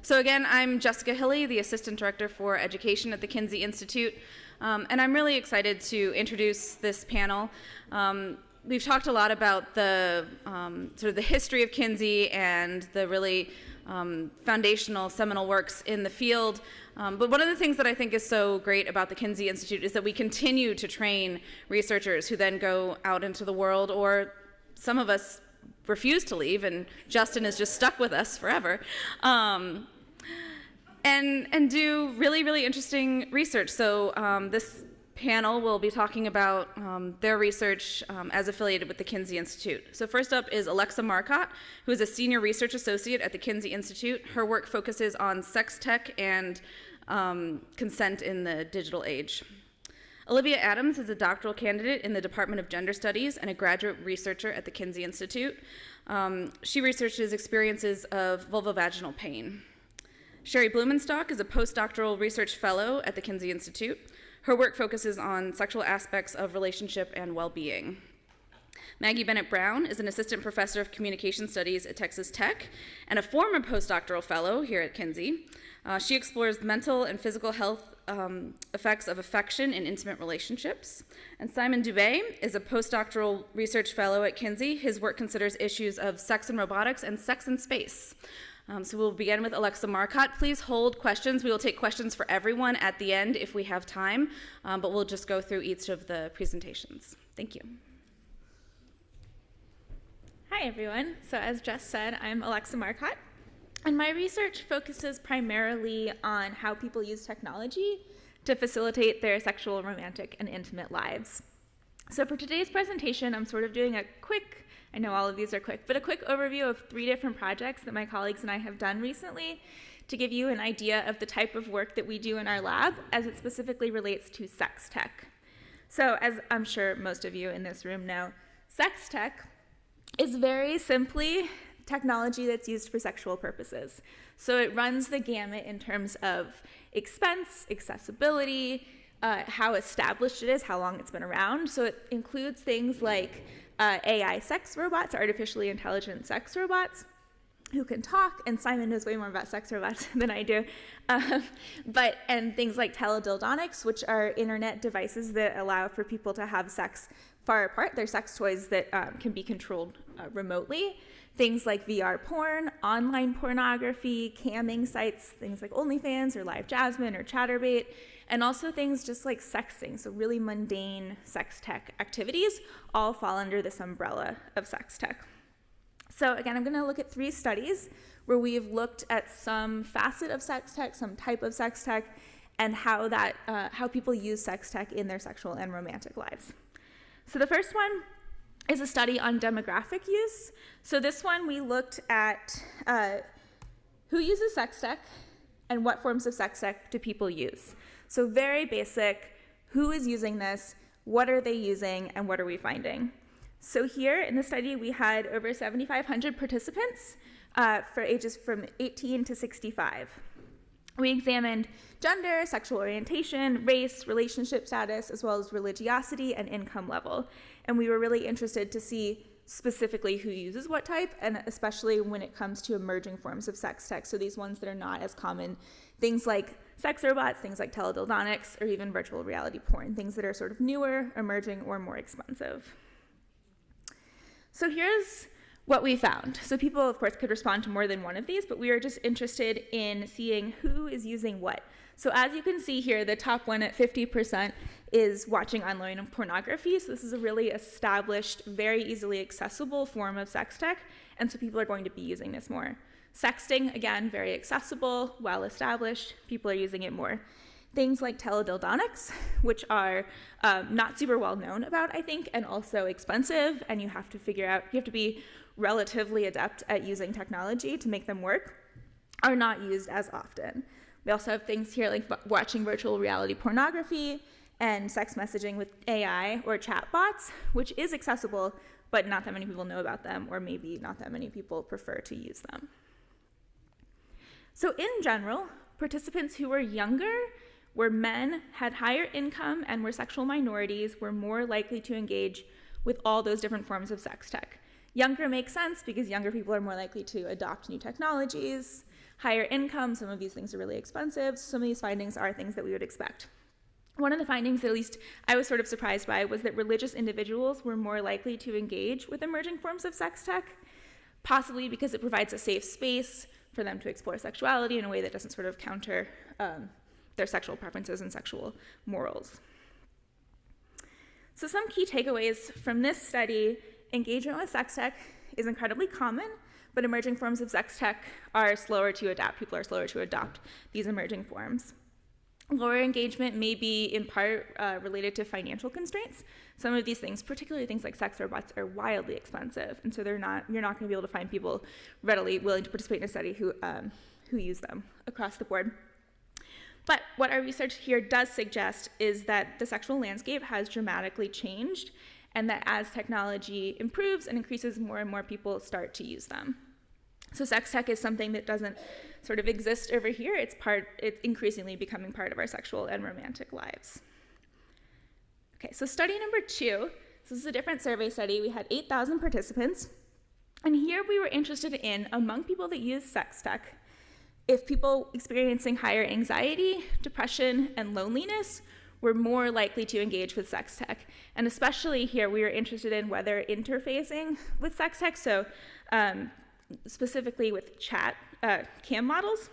So again, I'm Jessica Hilley, the Assistant Director for Education at the Kinsey Institute, and I'm really excited to introduce this panel. We've talked a lot about the sort of the history of Kinsey and the really foundational seminal works in the field. But one of the things that I think is so great about the Kinsey Institute is that we continue to train researchers who then go out into the world, or some of us refuse to leave, and Justin is just stuck with us forever, and do really, really interesting research. So this panel will be talking about their research as affiliated with the Kinsey Institute. So first up is Alexa Marcotte, who is a senior research associate at the Kinsey Institute. Her work focuses on sex tech and consent in the digital age. Olivia Adams is a doctoral candidate in the Department of Gender Studies and a graduate researcher at the Kinsey Institute. She researches experiences of vulvovaginal pain. Sherry Blumenstock is a postdoctoral research fellow at the Kinsey Institute. Her work focuses on sexual aspects of relationship and well-being. Maggie Bennett Brown is an assistant professor of communication studies at Texas Tech and a former postdoctoral fellow here at Kinsey. She explores mental and physical health effects of affection in intimate relationships. And Simon Dubé is a postdoctoral research fellow at Kinsey. His work considers issues of sex and robotics and sex in space. So we'll begin with Alexa Marcotte. Please hold questions. We will take questions for everyone at the end if we have time, but we'll just go through each of the presentations. Thank you. Hi, everyone. So as Jess said, I'm Alexa Marcotte, and my research focuses primarily on how people use technology to facilitate their sexual, romantic, and intimate lives. So for today's presentation, I'm sort of doing a quick, I know all of these are quick, but a quick overview of 3 different projects that my colleagues and I have done recently to give you an idea of the type of work that we do in our lab as it specifically relates to sex tech. So as I'm sure most of you in this room know, sex tech is very simply technology that's used for sexual purposes. So it runs the gamut in terms of expense, accessibility, how established it is, how long it's been around. So it includes things like AI sex robots, artificially intelligent sex robots, who can talk, and Simon knows way more about sex robots than I do, and things like teledildonics, which are internet devices that allow for people to have sex far apart. They're sex toys that can be controlled remotely. Things like VR porn, online pornography, camming sites, things like OnlyFans or Live Jasmine or Chatterbait, and also things just like sexting, so really mundane sex tech activities all fall under this umbrella of sex tech. So again, I'm going to look at 3 studies where we've looked at some facet of sex tech, some type of sex tech, and how people use sex tech in their sexual and romantic lives. So the first one is a study on demographic use. So this one we looked at who uses sex tech and what forms of sex tech do people use. So very basic, who is using this, what are they using, and what are we finding? So here in the study we had over 7,500 participants for ages from 18 to 65. We examined gender, sexual orientation, race, relationship status, as well as religiosity and income level. And we were really interested to see specifically who uses what type, and especially when it comes to emerging forms of sex tech, so these ones that are not as common, things like sex robots, things like teledildonics, or even virtual reality porn, things that are sort of newer, emerging, or more expensive. So here's what we found. So people, of course, could respond to more than one of these, but we were just interested in seeing who is using what. So as you can see here, the top one at 50% is watching online pornography. So this is a really established, very easily accessible form of sex tech, and so people are going to be using this more. Sexting, again, very accessible, well-established, people are using it more. Things like teledildonics, which are not super well known about, I think, and also expensive, and you have to be relatively adept at using technology to make them work, are not used as often. We also have things here like watching virtual reality pornography and sex messaging with AI or chatbots, which is accessible, but not that many people know about them, or maybe not that many people prefer to use them. So in general, participants who were younger, were men, had higher income, and were sexual minorities, were more likely to engage with all those different forms of sex tech. Younger makes sense because younger people are more likely to adopt new technologies. higher income, some of these things are really expensive. Some of these findings are things that we would expect. One of the findings, at least I was sort of surprised by, was that religious individuals were more likely to engage with emerging forms of sex tech, possibly because it provides a safe space for them to explore sexuality in a way that doesn't sort of counter their sexual preferences and sexual morals. So some key takeaways from this study: engagement with sex tech is incredibly common, but emerging forms of sex tech are slower to adapt. People are slower to adopt these emerging forms. Lower engagement may be in part related to financial constraints. Some of these things, particularly things like sex robots, are wildly expensive, and so you're not going to be able to find people readily willing to participate in a study who use them across the board. But what our research here does suggest is that the sexual landscape has dramatically changed, and that as technology improves and increases, more and more people start to use them. So sex tech is something that doesn't sort of exist over here. It's increasingly becoming part of our sexual and romantic lives. Okay, so study number 2. This is a different survey study. We had 8,000 participants, and here we were interested in, among people that use sex tech, if people experiencing higher anxiety, depression, and loneliness were more likely to engage with sex tech. And especially here, we were interested in whether interfacing with sex tech, so specifically with cam models.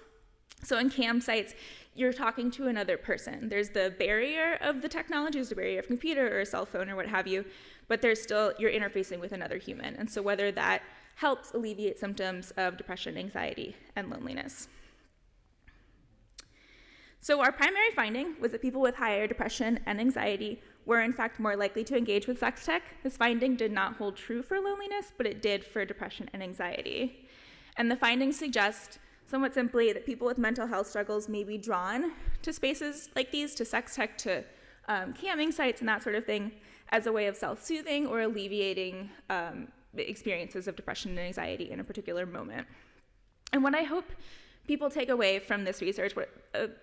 So in cam sites, you're talking to another person. There's the barrier of the technology, there's the barrier of a computer or a cell phone or what have you, but there's still, you're interfacing with another human. And so whether that helps alleviate symptoms of depression, anxiety, and loneliness. So our primary finding was that people with higher depression and anxiety were in fact more likely to engage with sex tech. This finding did not hold true for loneliness, but it did for depression and anxiety. And the findings suggest, somewhat simply, that people with mental health struggles may be drawn to spaces like these, to sex tech, to camming sites and that sort of thing, as a way of self-soothing or alleviating experiences of depression and anxiety in a particular moment. And what I hope people take away from this research, what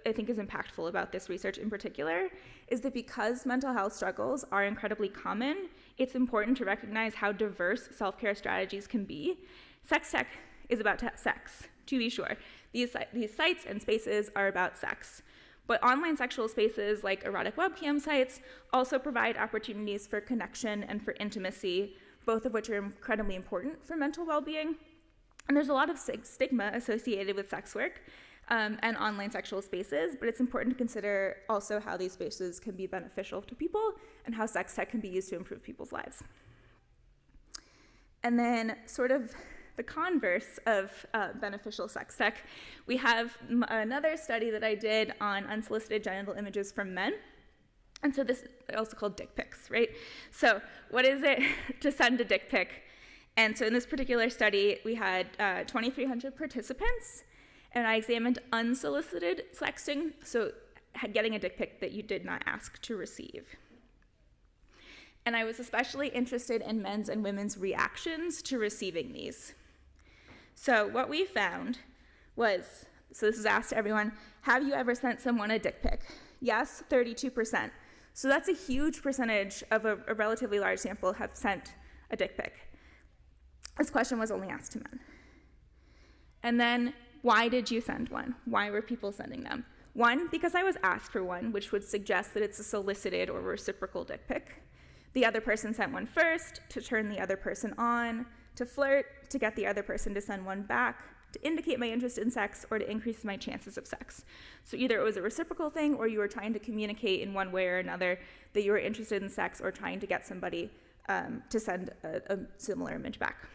I think is impactful about this research in particular, is that because mental health struggles are incredibly common, it's important to recognize how diverse self-care strategies can be. Sex tech is about sex, to be sure. These sites and spaces are about sex. But online sexual spaces like erotic webcam sites also provide opportunities for connection and for intimacy, both of which are incredibly important for mental well-being. And there's a lot of stigma associated with sex work and online sexual spaces, but it's important to consider also how these spaces can be beneficial to people and how sex tech can be used to improve people's lives. And then sort of the converse of beneficial sex tech, we have another study that I did on unsolicited genital images from men. And so this is also called dick pics, right? So what is it to send a dick pic? And so in this particular study, we had 2,300 participants, and I examined unsolicited sexting, so getting a dick pic that you did not ask to receive. And I was especially interested in men's and women's reactions to receiving these. So what we found was, so this is asked to everyone, have you ever sent someone a dick pic? Yes, 32%. So that's a huge percentage of a relatively large sample have sent a dick pic. This question was only asked to men. And then, why did you send one? Why were people sending them? One, because I was asked for one, which would suggest that it's a solicited or reciprocal dick pic. The other person sent one first to turn the other person on, to flirt, to get the other person to send one back, to indicate my interest in sex, or to increase my chances of sex. So either it was a reciprocal thing, or you were trying to communicate in one way or another that you were interested in sex, or trying to get somebody to send a similar image back.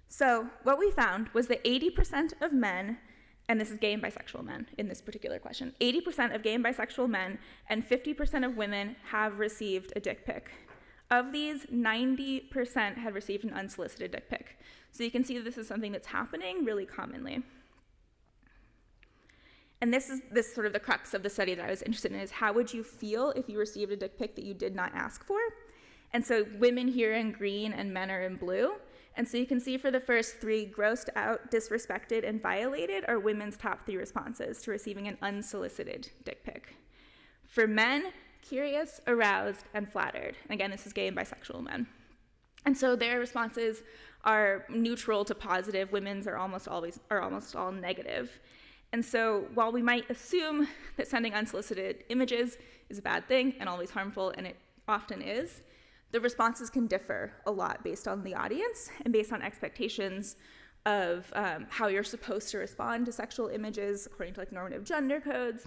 So what we found was that 80% of men, and this is gay and bisexual men in this particular question, 80% of gay and bisexual men and 50% of women have received a dick pic. Of these, 90% had received an unsolicited dick pic. So you can see that this is something that's happening really commonly. And this is sort of the crux of the study that I was interested in, is how would you feel if you received a dick pic that you did not ask for? And so women here in green and men are in blue. And so you can see for the first 3, grossed out, disrespected, and violated are women's top 3 responses to receiving an unsolicited dick pic. For men, curious, aroused, and flattered. Again, this is gay and bisexual men. And so their responses are neutral to positive. Women's are almost all negative. And so while we might assume that sending unsolicited images is a bad thing and always harmful, and it often is, the responses can differ a lot based on the audience and based on expectations of how you're supposed to respond to sexual images according to like normative gender codes.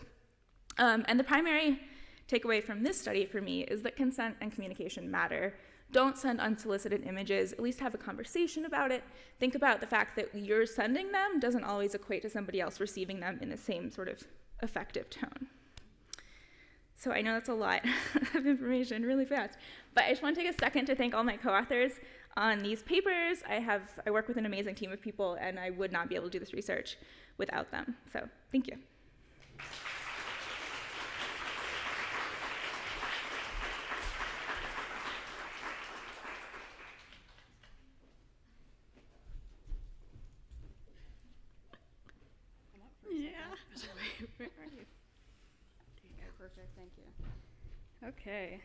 And the primary takeaway from this study for me is that consent and communication matter. Don't send unsolicited images, at least have a conversation about it. Think about the fact that you're sending them doesn't always equate to somebody else receiving them in the same sort of effective tone. So I know that's a lot of information really fast, but I just want to take a second to thank all my co-authors on these papers. I work with an amazing team of people, and I would not be able to do this research without them. So thank you. Where are you? Okay, perfect, thank you. Okay.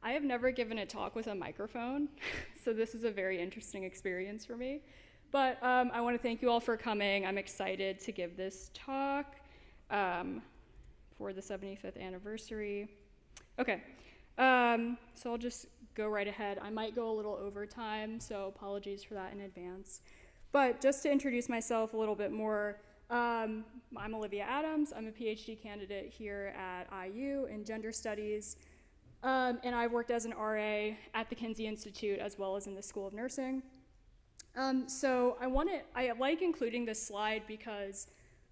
I have never given a talk with a microphone, so this is a very interesting experience for me. But I want to thank you all for coming. I'm excited to give this talk for the 75th anniversary. Okay, so I'll just go right ahead. I might go a little over time, so apologies for that in advance. But just to introduce myself a little bit more, I'm Olivia Adams. I'm a PhD candidate here at IU in gender studies, and I've worked as an RA at the Kinsey Institute as well as in the School of Nursing. So I like including this slide because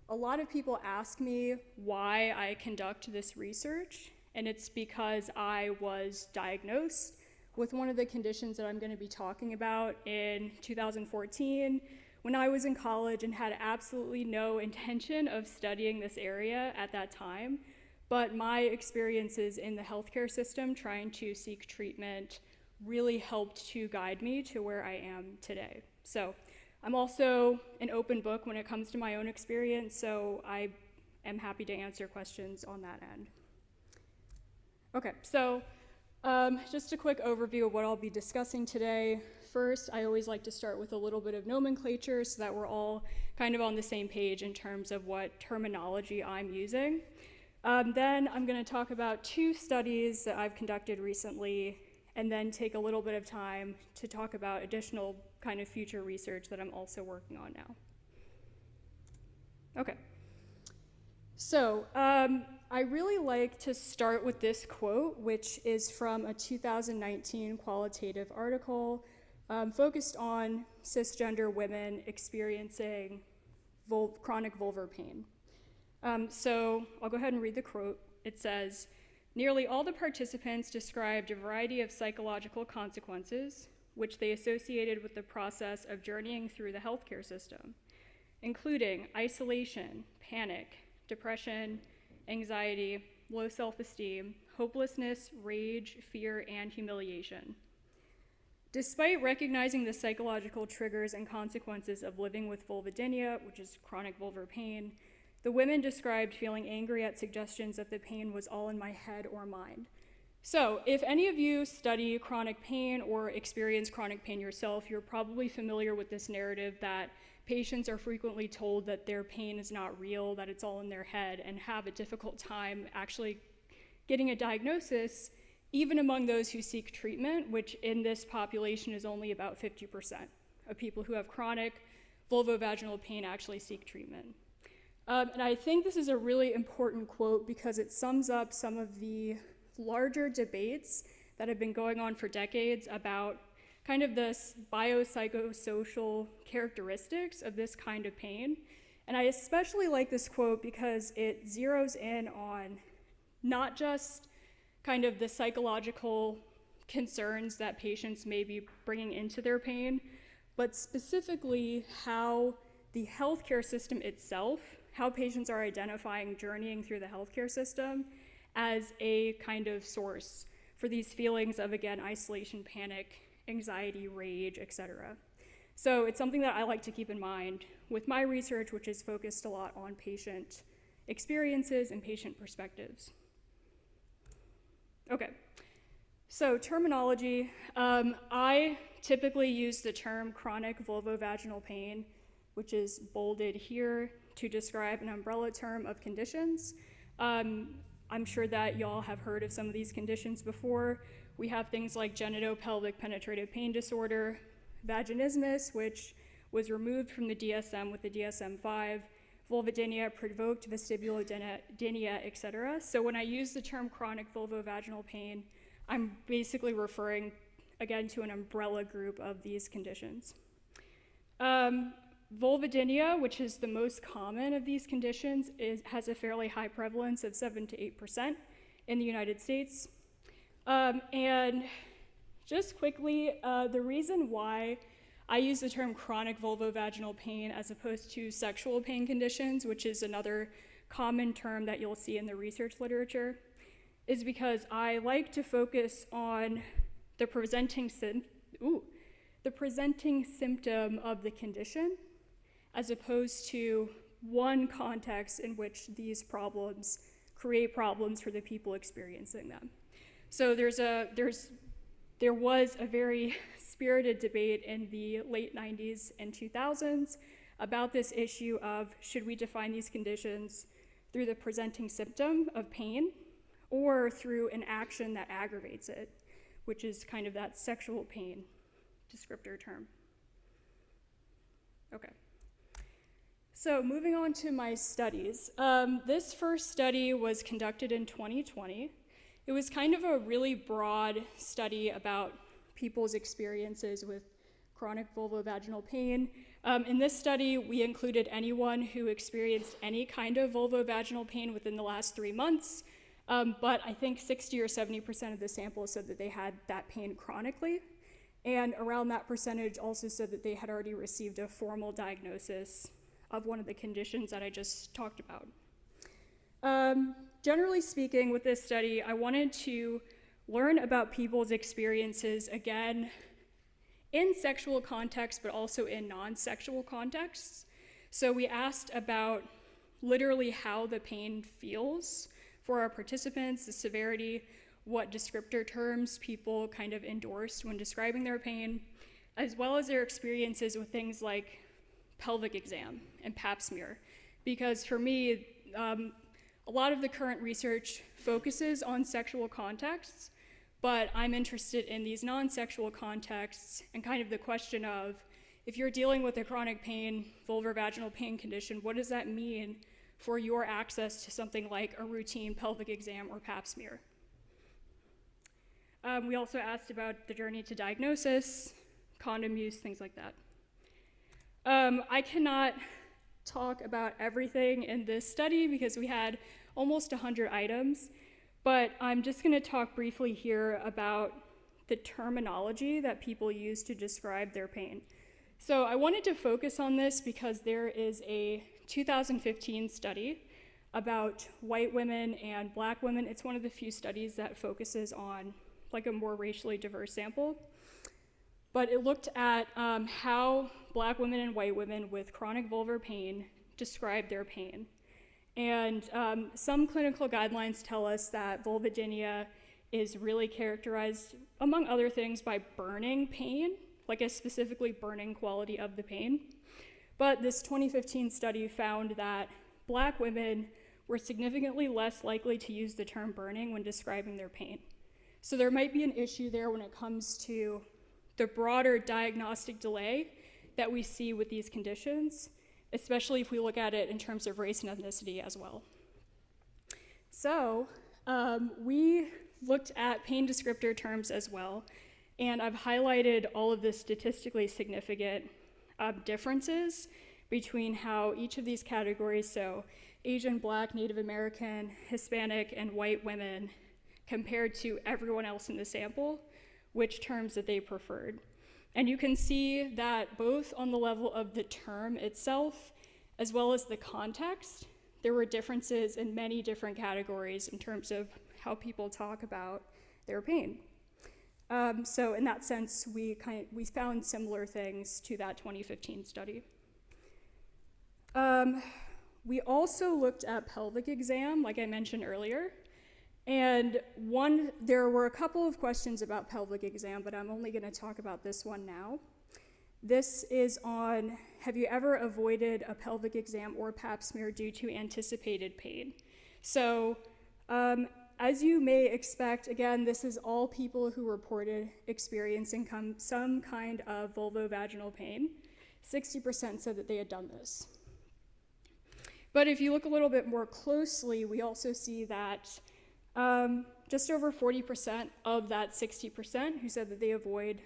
a lot of people ask me why I conduct this research, and it's because I was diagnosed with one of the conditions that I'm going to be talking about in 2014 when I was in college and had absolutely no intention of studying this area at that time. But my experiences in the healthcare system trying to seek treatment really helped to guide me to where I am today. So I'm also an open book when it comes to my own experience, so I am happy to answer questions on that end. Okay, so just a quick overview of what I'll be discussing today. First, I always like to start with a little bit of nomenclature so that we're all kind of on the same page in terms of what terminology I'm using. Then I'm going to talk about 2 studies that I've conducted recently, and then take a little bit of time to talk about additional kind of future research that I'm also working on now. Okay. So I really like to start with this quote, which is from a 2019 qualitative article focused on cisgender women experiencing chronic vulvar pain. So I'll go ahead and read the quote. It says, "Nearly all the participants described a variety of psychological consequences which they associated with the process of journeying through the healthcare system, including isolation, panic, depression, anxiety, low self-esteem, hopelessness, rage, fear, and humiliation. Despite recognizing the psychological triggers and consequences of living with vulvodynia, which is chronic vulvar pain, the women described feeling angry at suggestions that the pain was all in my head or mind." So if any of you study chronic pain or experience chronic pain yourself, you're probably familiar with this narrative that patients are frequently told that their pain is not real, that it's all in their head, and have a difficult time actually getting a diagnosis, even among those who seek treatment, which in this population is only about 50% of people who have chronic vulvovaginal pain actually seek treatment. And I think this is a really important quote because it sums up some of the larger debates that have been going on for decades about kind of the biopsychosocial characteristics of this kind of pain. And I especially like this quote because it zeroes in on not just kind of the psychological concerns that patients may be bringing into their pain, but specifically how the healthcare system itself, how patients are identifying journeying through the healthcare system as a kind of source for these feelings of, again, isolation, panic, anxiety, rage, etc. So it's something that I like to keep in mind with my research, which is focused a lot on patient experiences and patient perspectives. Okay, So terminology, I typically use the term chronic vulvovaginal pain, which is bolded here, to describe an umbrella term of conditions. I'm sure that y'all have heard of some of these conditions before. We have things like genitopelvic penetrative pain disorder, vaginismus, which was removed from the DSM with the DSM-5, vulvodynia, provoked vestibulodynia, etc. So when I use the term chronic vulvovaginal pain, I'm basically referring, again, to an umbrella group of these conditions. Vulvodynia, which is the most common of these conditions, has a fairly high prevalence of 7 to 8% in the United States. And just quickly, the reason why I use the term chronic vulvovaginal pain as opposed to sexual pain conditions, which is another common term that you'll see in the research literature, is because I like to focus on the presenting symptom of the condition, as opposed to one context in which these problems create problems for the people experiencing them. So there was a very spirited debate in the late 90s and 2000s about this issue of should we define these conditions through the presenting symptom of pain or through an action that aggravates it, which is kind of that sexual pain descriptor term. Okay. So moving on to my studies. This first study was conducted in 2020. It was kind of a really broad study about people's experiences with chronic vulvovaginal pain. In this study, we included anyone who experienced any kind of vulvovaginal pain within the last 3 months, but I think 60 or 70% of the sample said that they had that pain chronically, and around that percentage also said that they had already received a formal diagnosis of one of the conditions that I just talked about. Generally speaking, with this study, I wanted to learn about people's experiences, again, in sexual contexts, but also in non-sexual contexts. So we asked about literally how the pain feels for our participants, the severity, what descriptor terms people kind of endorsed when describing their pain, as well as their experiences with things like pelvic exam and pap smear. Because for me, a lot of the current research focuses on sexual contexts, but I'm interested in these non-sexual contexts and kind of the question of, if you're dealing with a chronic pain, vulvovaginal pain condition, what does that mean for your access to something like a routine pelvic exam or pap smear? We also asked about the journey to diagnosis, condom use, things like that. I cannot talk about everything in this study because we had almost 100 items, but I'm just going to talk briefly here about the terminology that people use to describe their pain. So I wanted to focus on this because there is a 2015 study about white women and black women. It's one of the few studies that focuses on like a more racially diverse sample. But it looked at how black women and white women with chronic vulvar pain describe their pain. And some clinical guidelines tell us that vulvodynia is really characterized, among other things, by burning pain, like a specifically burning quality of the pain. But this 2015 study found that black women were significantly less likely to use the term burning when describing their pain. So there might be an issue there when it comes to the broader diagnostic delay that we see with these conditions, especially if we look at it in terms of race and ethnicity as well. So we looked at pain descriptor terms as well, and I've highlighted all of the statistically significant differences between how each of these categories, so Asian, Black, Native American, Hispanic, and white women, compared to everyone else in the sample, which terms that they preferred. And you can see that both on the level of the term itself, as well as the context, there were differences in many different categories in terms of how people talk about their pain. So in that sense, we found similar things to that 2015 study. We also looked at pelvic exam, like I mentioned earlier, And there were a couple of questions about pelvic exam, but I'm only going to talk about this one now. This is on, have you ever avoided a pelvic exam or pap smear due to anticipated pain? So, as you may expect, again, this is all people who reported experiencing some kind of vulvovaginal pain. 60% said that they had done this. But if you look a little bit more closely, we also see that just over 40% of that 60% who said that they avoid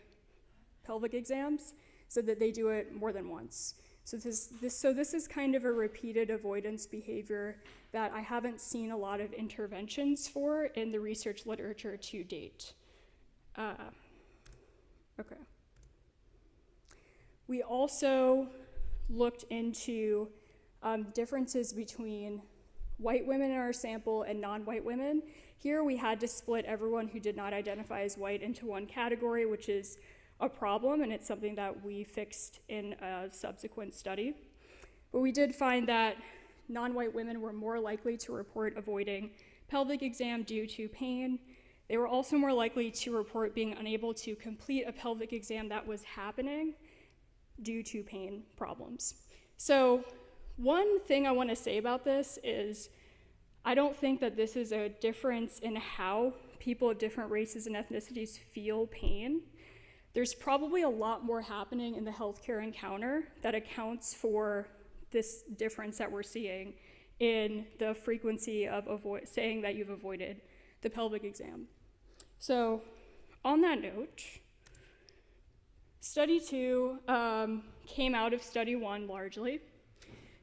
pelvic exams said that they do it more than once. So this is kind of a repeated avoidance behavior that I haven't seen a lot of interventions for in the research literature to date. Okay. We also looked into differences between white women in our sample and non-white women. Here we had to split everyone who did not identify as white into one category, which is a problem, and it's something that we fixed in a subsequent study. But we did find that non-white women were more likely to report avoiding pelvic exam due to pain. They were also more likely to report being unable to complete a pelvic exam that was happening due to pain problems. So one thing I want to say about this is I don't think that this is a difference in how people of different races and ethnicities feel pain. There's probably a lot more happening in the healthcare encounter that accounts for this difference that we're seeing in the frequency of saying that you've avoided the pelvic exam. So on that note, study 2 came out of study 1 largely.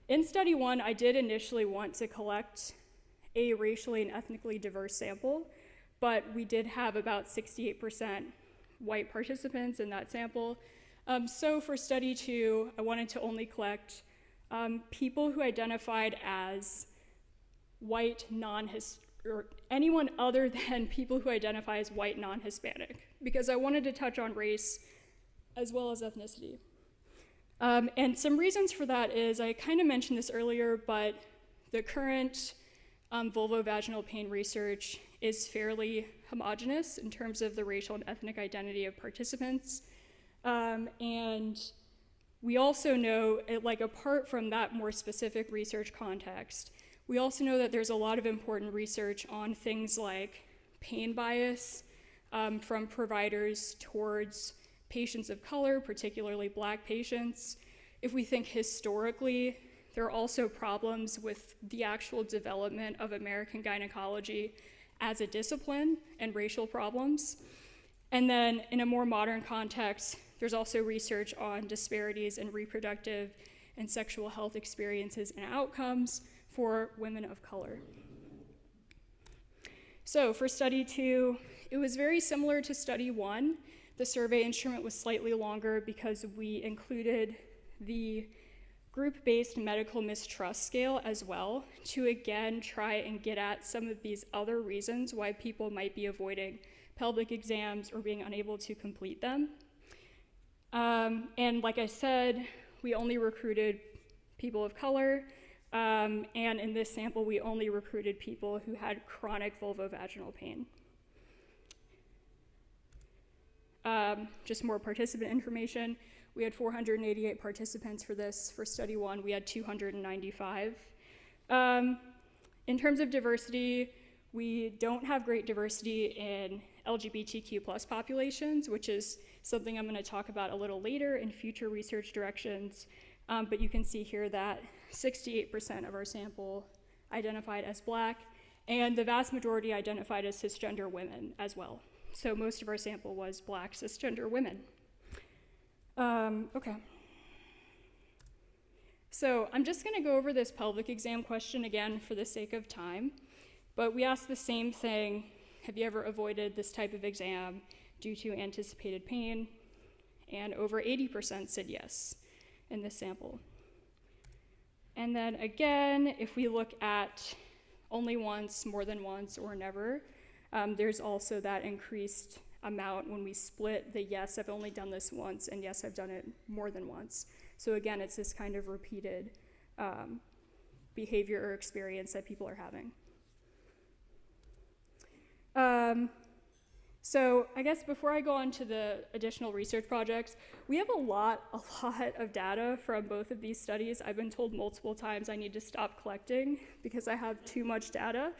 In study 1, I did initially want to collect a racially and ethnically diverse sample, but we did have about 68% white participants in that sample. So for study 2, I wanted to only collect people who identified as white, or anyone other than people who identify as white non-Hispanic, because I wanted to touch on race as well as ethnicity. And some reasons for that is, I kind of mentioned this earlier, but the current vulvovaginal pain research is fairly homogeneous in terms of the racial and ethnic identity of participants. And we also know, like apart from that more specific research context, we also know that there's a lot of important research on things like pain bias from providers towards patients of color, particularly Black patients. If we think historically, there are also problems with the actual development of American gynecology as a discipline and racial problems. And then in a more modern context, there's also research on disparities in reproductive and sexual health experiences and outcomes for women of color. So for study 2, it was very similar to study 1. The survey instrument was slightly longer because we included the group-based medical mistrust scale as well to again try and get at some of these other reasons why people might be avoiding pelvic exams or being unable to complete them. And like I said, we only recruited people of color, and in this sample we only recruited people who had chronic vulvovaginal pain. Just more participant information. We had 488 participants for this. For study 1, we had 295. In terms of diversity, we don't have great diversity in LGBTQ+ populations, which is something I'm going to talk about a little later in future research directions. But you can see here that 68% of our sample identified as Black, and the vast majority identified as cisgender women as well. So most of our sample was Black cisgender women. Okay. So I'm just going to go over this pelvic exam question again for the sake of time. But we asked the same thing: have you ever avoided this type of exam due to anticipated pain? And over 80% said yes in this sample. And then again, if we look at only once, more than once, or never, there's also that increased amount when we split the yes, I've only done this once, and yes, I've done it more than once. So again, it's this kind of repeated behavior or experience that people are having. So I guess before I go on to the additional research projects, we have a lot of data from both of these studies. I've been told multiple times I need to stop collecting because I have too much data.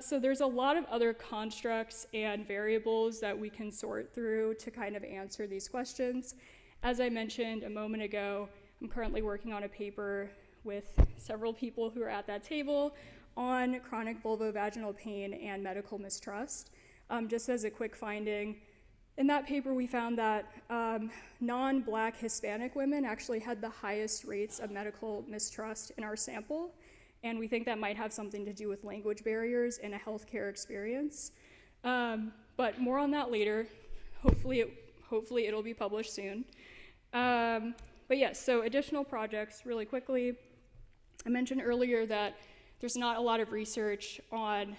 So there's a lot of other constructs and variables that we can sort through to kind of answer these questions. As I mentioned a moment ago, I'm currently working on a paper with several people who are at that table on chronic vulvovaginal pain and medical mistrust. Just as a quick finding, in that paper we found that non-Black Hispanic women actually had the highest rates of medical mistrust in our sample, and we think that might have something to do with language barriers in a healthcare experience. But more on that later. Hopefully it'll be published soon. But yes, so additional projects really quickly. I mentioned earlier that there's not a lot of research on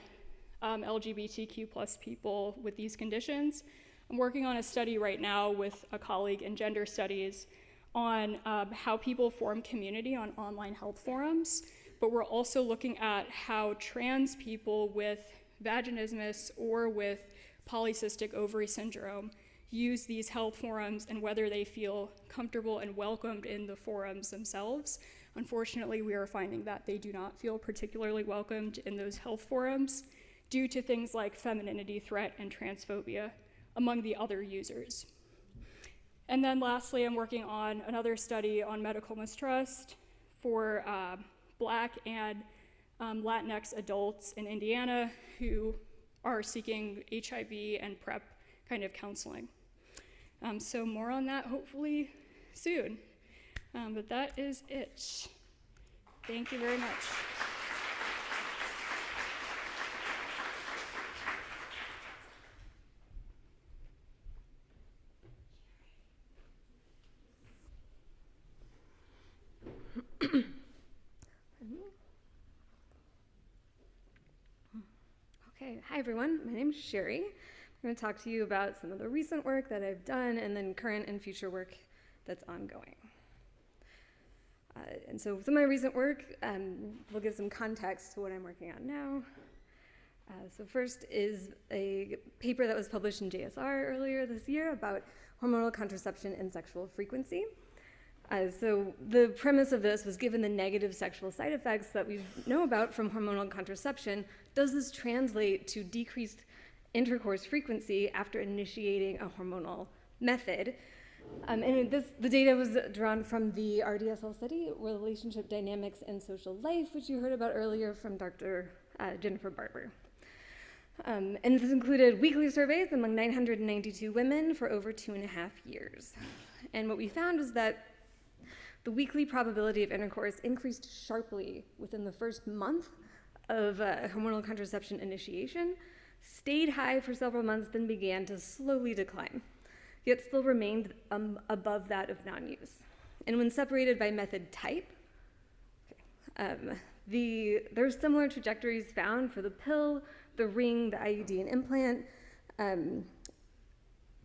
LGBTQ plus people with these conditions. I'm working on a study right now with a colleague in gender studies on how people form community on online health forums, but we're also looking at how trans people with vaginismus or with polycystic ovary syndrome use these health forums and whether they feel comfortable and welcomed in the forums themselves. Unfortunately, we are finding that they do not feel particularly welcomed in those health forums due to things like femininity threat and transphobia among the other users. And then lastly, I'm working on another study on medical mistrust for Black and Latinx adults in Indiana who are seeking HIV and PrEP kind of counseling. So more on that hopefully soon. But that is it. Thank you very much. Okay, hi everyone, my name is Sherry. I'm going to talk to you about some of the recent work that I've done and then current and future work that's ongoing. And so some of my recent work will give some context to what I'm working on now. So first is a paper that was published in JSR earlier this year about hormonal contraception and sexual frequency. So the premise of this was, given the negative sexual side effects that we know about from hormonal contraception, does this translate to decreased intercourse frequency after initiating a hormonal method? And the data was drawn from the RDSL study, Relationship Dynamics and Social Life, which you heard about earlier from Dr. Jennifer Barber. And this included weekly surveys among 992 women for over 2.5 years. And what we found was that the weekly probability of intercourse increased sharply within the first month of hormonal contraception initiation, stayed high for several months, then began to slowly decline, yet still remained above that of non-use. And when separated by method type, there's similar trajectories found for the pill, the ring, the IUD, and implant,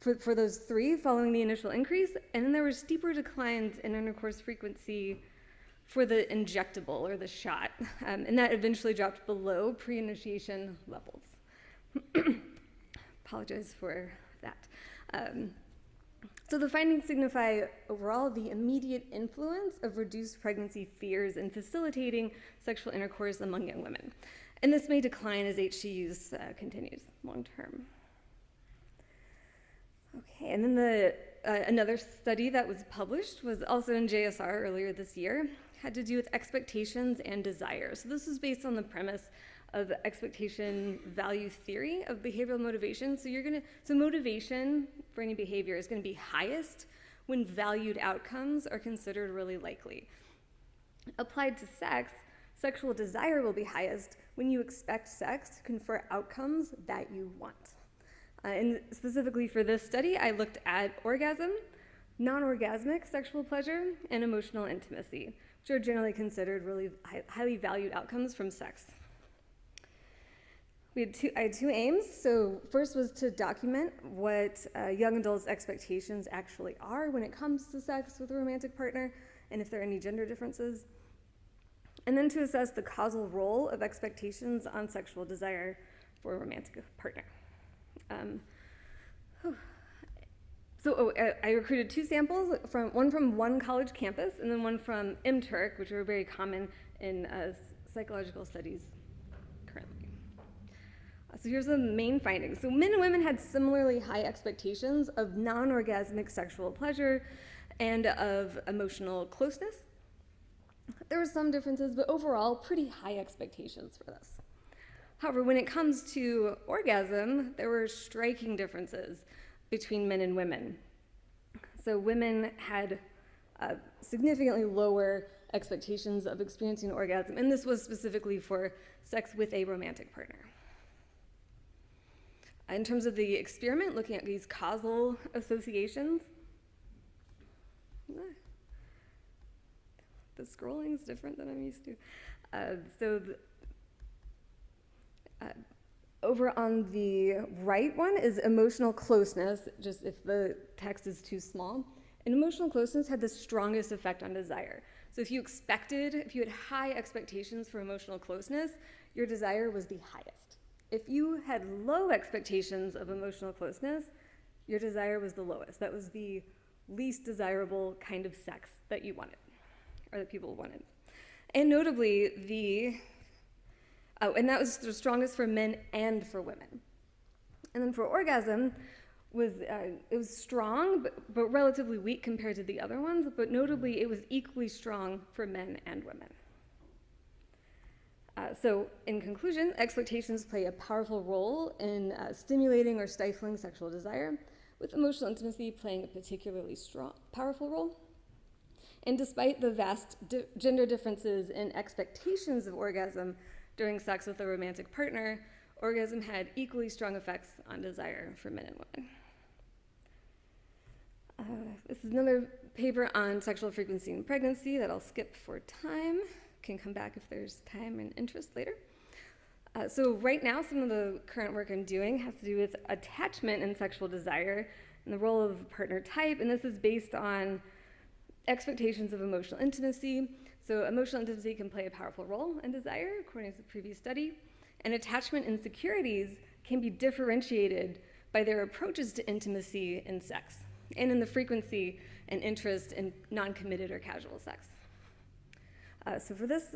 for those three following the initial increase, and then there were steeper declines in intercourse frequency for the injectable or the shot, and that eventually dropped below pre-initiation levels. Apologize for that. So the findings signify overall the immediate influence of reduced pregnancy fears in facilitating sexual intercourse among young women. And this may decline as HT use continues long term. Okay, and then another study that was published was also in JSR earlier this year, had to do with expectations and desire. So this was based on the premise of expectation value theory of behavioral motivation. So motivation for any behavior is going to be highest when valued outcomes are considered really likely. Applied to sex, sexual desire will be highest when you expect sex to confer outcomes that you want. And specifically for this study, I looked at orgasm, non-orgasmic sexual pleasure, and emotional intimacy, which are generally considered really highly valued outcomes from sex. I had two aims. So first was to document what young adults' expectations actually are when it comes to sex with a romantic partner, and if there are any gender differences. And then to assess the causal role of expectations on sexual desire for a romantic partner. I recruited 2 samples, one from one college campus and then one from MTurk, which are very common in psychological studies currently. So here's the main findings. So men and women had similarly high expectations of non-orgasmic sexual pleasure and of emotional closeness. There were some differences, but overall, pretty high expectations for this. However, when it comes to orgasm, there were striking differences between men and women. So women had significantly lower expectations of experiencing orgasm, and this was specifically for sex with a romantic partner. In terms of the experiment, looking at these causal associations, the scrolling is different than I'm used to. Over on the right one is emotional closeness, just if the text is too small. And emotional closeness had the strongest effect on desire. So if you had high expectations for emotional closeness, your desire was the highest. If you had low expectations of emotional closeness, your desire was the lowest. That was the least desirable kind of sex that you wanted, or that people wanted. And notably, and that was the strongest for men and for women. And then for orgasm, it was strong, but relatively weak compared to the other ones, but notably it was equally strong for men and women. So in conclusion, expectations play a powerful role in stimulating or stifling sexual desire, with emotional intimacy playing a particularly powerful role. And despite the vast gender differences in expectations of orgasm during sex with a romantic partner, orgasm had equally strong effects on desire for men and women. This is another paper on sexual frequency in pregnancy that I'll skip for time. Can come back if there's time and interest later. So right now, some of the current work I'm doing has to do with attachment and sexual desire and the role of partner type, and this is based on expectations of emotional intimacy. So emotional intimacy can play a powerful role in desire, according to the previous study, and attachment insecurities can be differentiated by their approaches to intimacy in sex, and in the frequency and interest in non-committed or casual sex. So for this,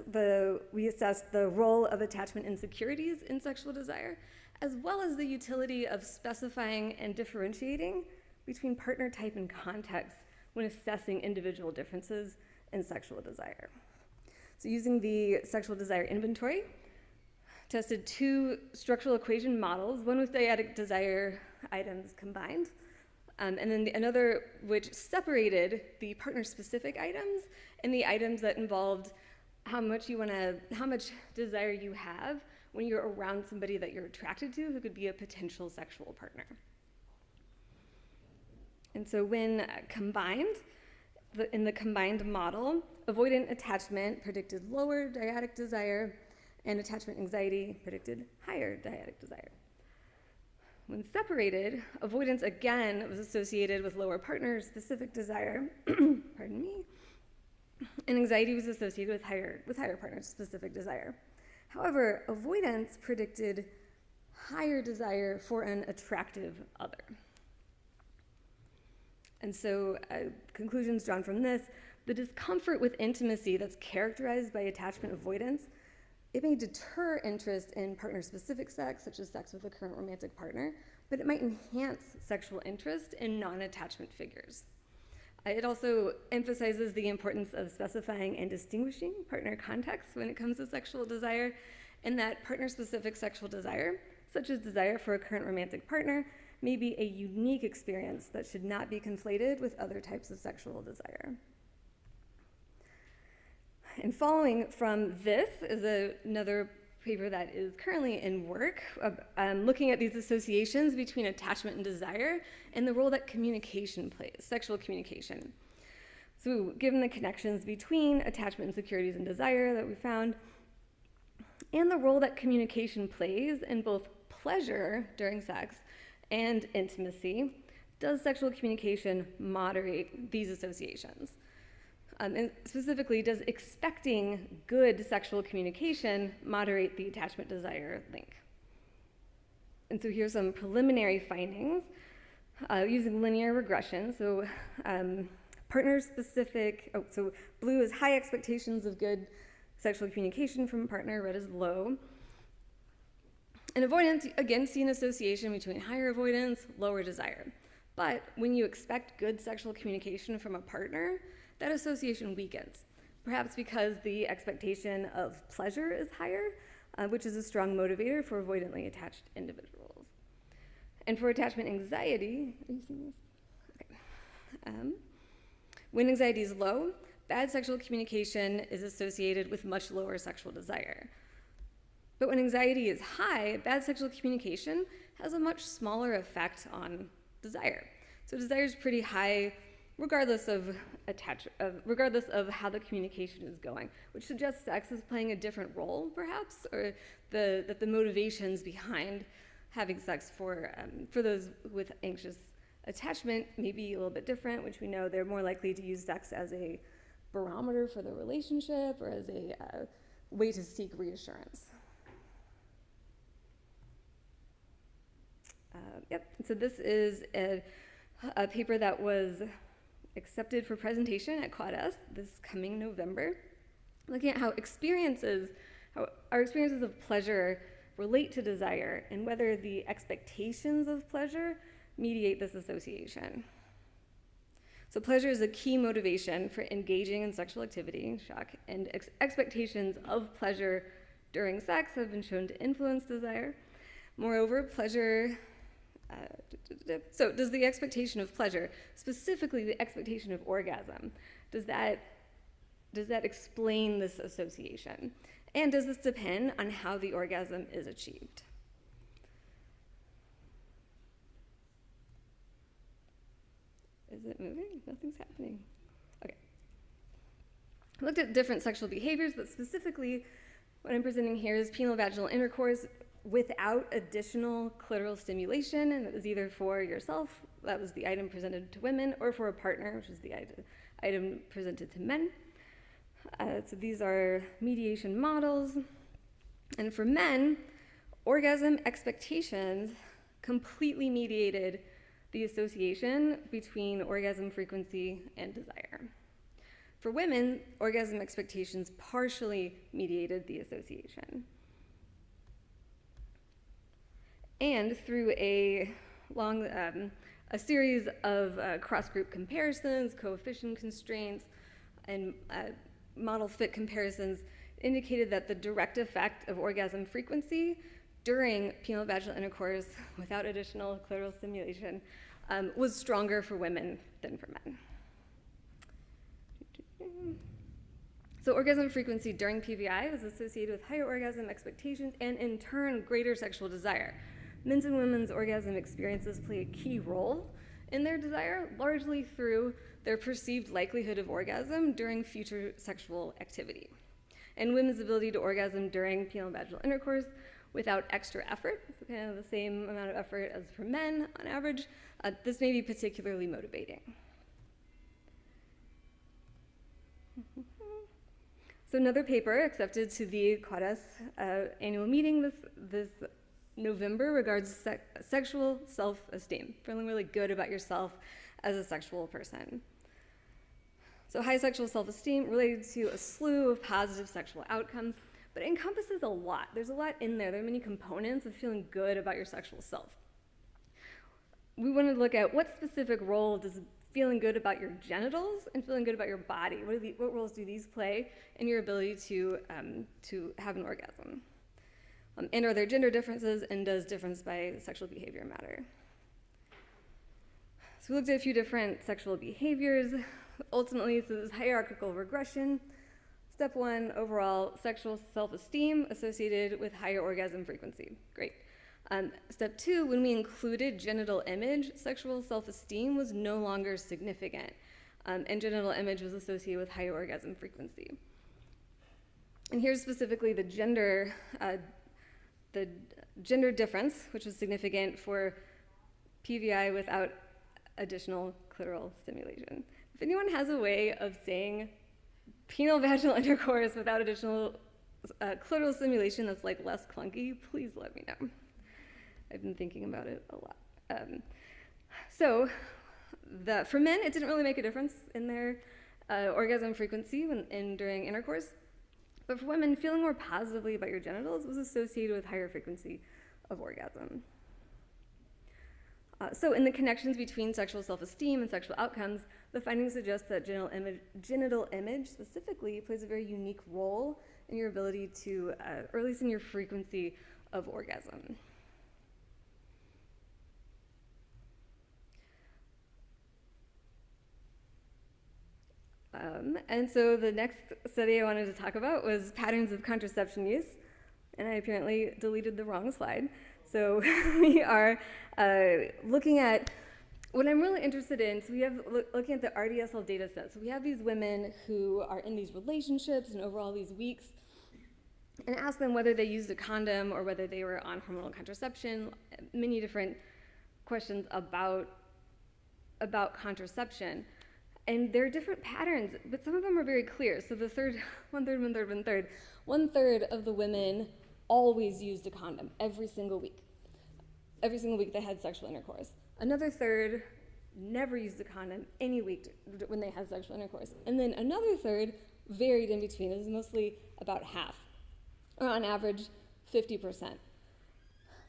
we assessed the role of attachment insecurities in sexual desire, as well as the utility of specifying and differentiating between partner type and context when assessing individual differences in sexual desire. So using the sexual desire inventory, tested 2 structural equation models, one with dyadic desire items combined, and then another which separated the partner-specific items and the items that involved how much desire you have when you're around somebody that you're attracted to who could be a potential sexual partner. And so when combined, in the combined model, avoidant attachment predicted lower dyadic desire, and attachment anxiety predicted higher dyadic desire. When separated, avoidance again was associated with lower partner-specific desire, pardon me, and anxiety was associated with higher partner-specific desire. However, avoidance predicted higher desire for an attractive other. And so conclusions drawn from this, the discomfort with intimacy that's characterized by attachment avoidance, it may deter interest in partner-specific sex, such as sex with a current romantic partner, but it might enhance sexual interest in non-attachment figures. It also emphasizes the importance of specifying and distinguishing partner contexts when it comes to sexual desire, and that partner-specific sexual desire, such as desire for a current romantic partner, may be a unique experience that should not be conflated with other types of sexual desire. And following from this is another paper that is currently in work, looking at these associations between attachment and desire and the role that communication plays, sexual communication. So given the connections between attachment insecurities and desire that we found, and the role that communication plays in both pleasure during sex and intimacy, does sexual communication moderate these associations? And specifically, does expecting good sexual communication moderate the attachment desire link? And so here's some preliminary findings using linear regression. So partner-specific, so blue is high expectations of good sexual communication from a partner, red is low. In avoidance, again, see an association between higher avoidance, lower desire. But when you expect good sexual communication from a partner, that association weakens, perhaps because the expectation of pleasure is higher, which is a strong motivator for avoidantly attached individuals. And for attachment anxiety, are you seeing this? Okay. When anxiety is low, bad sexual communication is associated with much lower sexual desire. But when anxiety is high, bad sexual communication has a much smaller effect on desire. So desire is pretty high regardless of how the communication is going, which suggests sex is playing a different role, perhaps, or that the motivations behind having sex for those with anxious attachment may be a little bit different, which we know they're more likely to use sex as a barometer for the relationship or as a way to seek reassurance. Yep, so this is a paper that was accepted for presentation at Quad-S this coming November, looking at how our experiences of pleasure relate to desire and whether the expectations of pleasure mediate this association. So pleasure is a key motivation for engaging in sexual activity, shock, and expectations of pleasure during sex have been shown to influence desire. Moreover, pleasure, so does the expectation of pleasure, specifically the expectation of orgasm, does that explain this association? And does this depend on how the orgasm is achieved? Is it moving? Nothing's happening. Okay. I looked at different sexual behaviors, but specifically what I'm presenting here is penile vaginal intercourse without additional clitoral stimulation, and it was either for yourself, that was the item presented to women, or for a partner, which is the item presented to men. So these are mediation models. And for men, orgasm expectations completely mediated the association between orgasm frequency and desire. For women, orgasm expectations partially mediated the association. And through a series of cross-group comparisons, coefficient constraints, and model fit comparisons indicated that the direct effect of orgasm frequency during penile vaginal intercourse without additional clitoral stimulation was stronger for women than for men. So orgasm frequency during PVI was associated with higher orgasm expectations and in turn greater sexual desire. Men's and women's orgasm experiences play a key role in their desire, largely through their perceived likelihood of orgasm during future sexual activity. And women's ability to orgasm during penile vaginal intercourse without extra effort, so kind of the same amount of effort as for men on average, this may be particularly motivating. So another paper accepted to the Quad-S annual meeting this November regards sexual self-esteem, feeling really good about yourself as a sexual person. So high sexual self-esteem related to a slew of positive sexual outcomes, but it encompasses a lot. There's a lot in there. There are many components of feeling good about your sexual self. We wanted to look at what specific role does feeling good about your genitals and feeling good about your body, what roles do these play in your ability to have an orgasm? And are there gender differences, and does difference by sexual behavior matter? So we looked at a few different sexual behaviors. Ultimately, so this is hierarchical regression. Step 1, overall sexual self-esteem associated with higher orgasm frequency. Great. Step 2, when we included genital image, sexual self-esteem was no longer significant, and genital image was associated with higher orgasm frequency. And here's specifically the gender difference, which was significant for PVI without additional clitoral stimulation. If anyone has a way of saying penile vaginal intercourse without additional clitoral stimulation that's like less clunky, please let me know. I've been thinking about it a lot. For men, it didn't really make a difference in their orgasm frequency during intercourse. But for women, feeling more positively about your genitals was associated with higher frequency of orgasm. So in the connections between sexual self-esteem and sexual outcomes, the findings suggest that genital image specifically plays a very unique role in your ability to, or at least in your frequency of orgasm. And so the next study I wanted to talk about was patterns of contraception use, and I apparently deleted the wrong slide. So we are looking at what I'm really interested in. So we have looking at the RDSL data set. So we have these women who are in these relationships and over all these weeks, and ask them whether they used a condom or whether they were on hormonal contraception. Many different questions about contraception. And there are different patterns, but some of them are very clear. So the one third of the women always used a condom every single week. Every single week they had sexual intercourse. Another third never used a condom any week when they had sexual intercourse. And then another third varied in between. It was mostly about half, or on average 50%.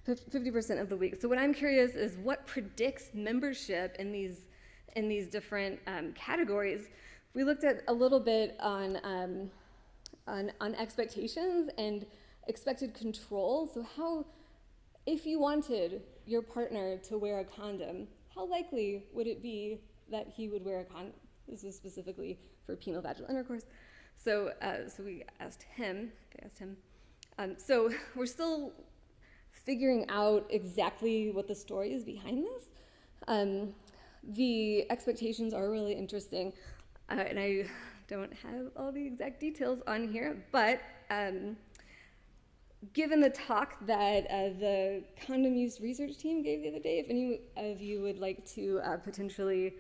50% of the week. So what I'm curious is what predicts membership in these different categories. We looked at a little bit on expectations and expected control. So how, if you wanted your partner to wear a condom, how likely would it be that he would wear a condom? This is specifically for penile vaginal intercourse. So we asked him, so we're still figuring out exactly what the story is behind this. The expectations are really interesting, and I don't have all the exact details on here, but given the talk that the condom use research team gave the other day, if any of you would like to potentially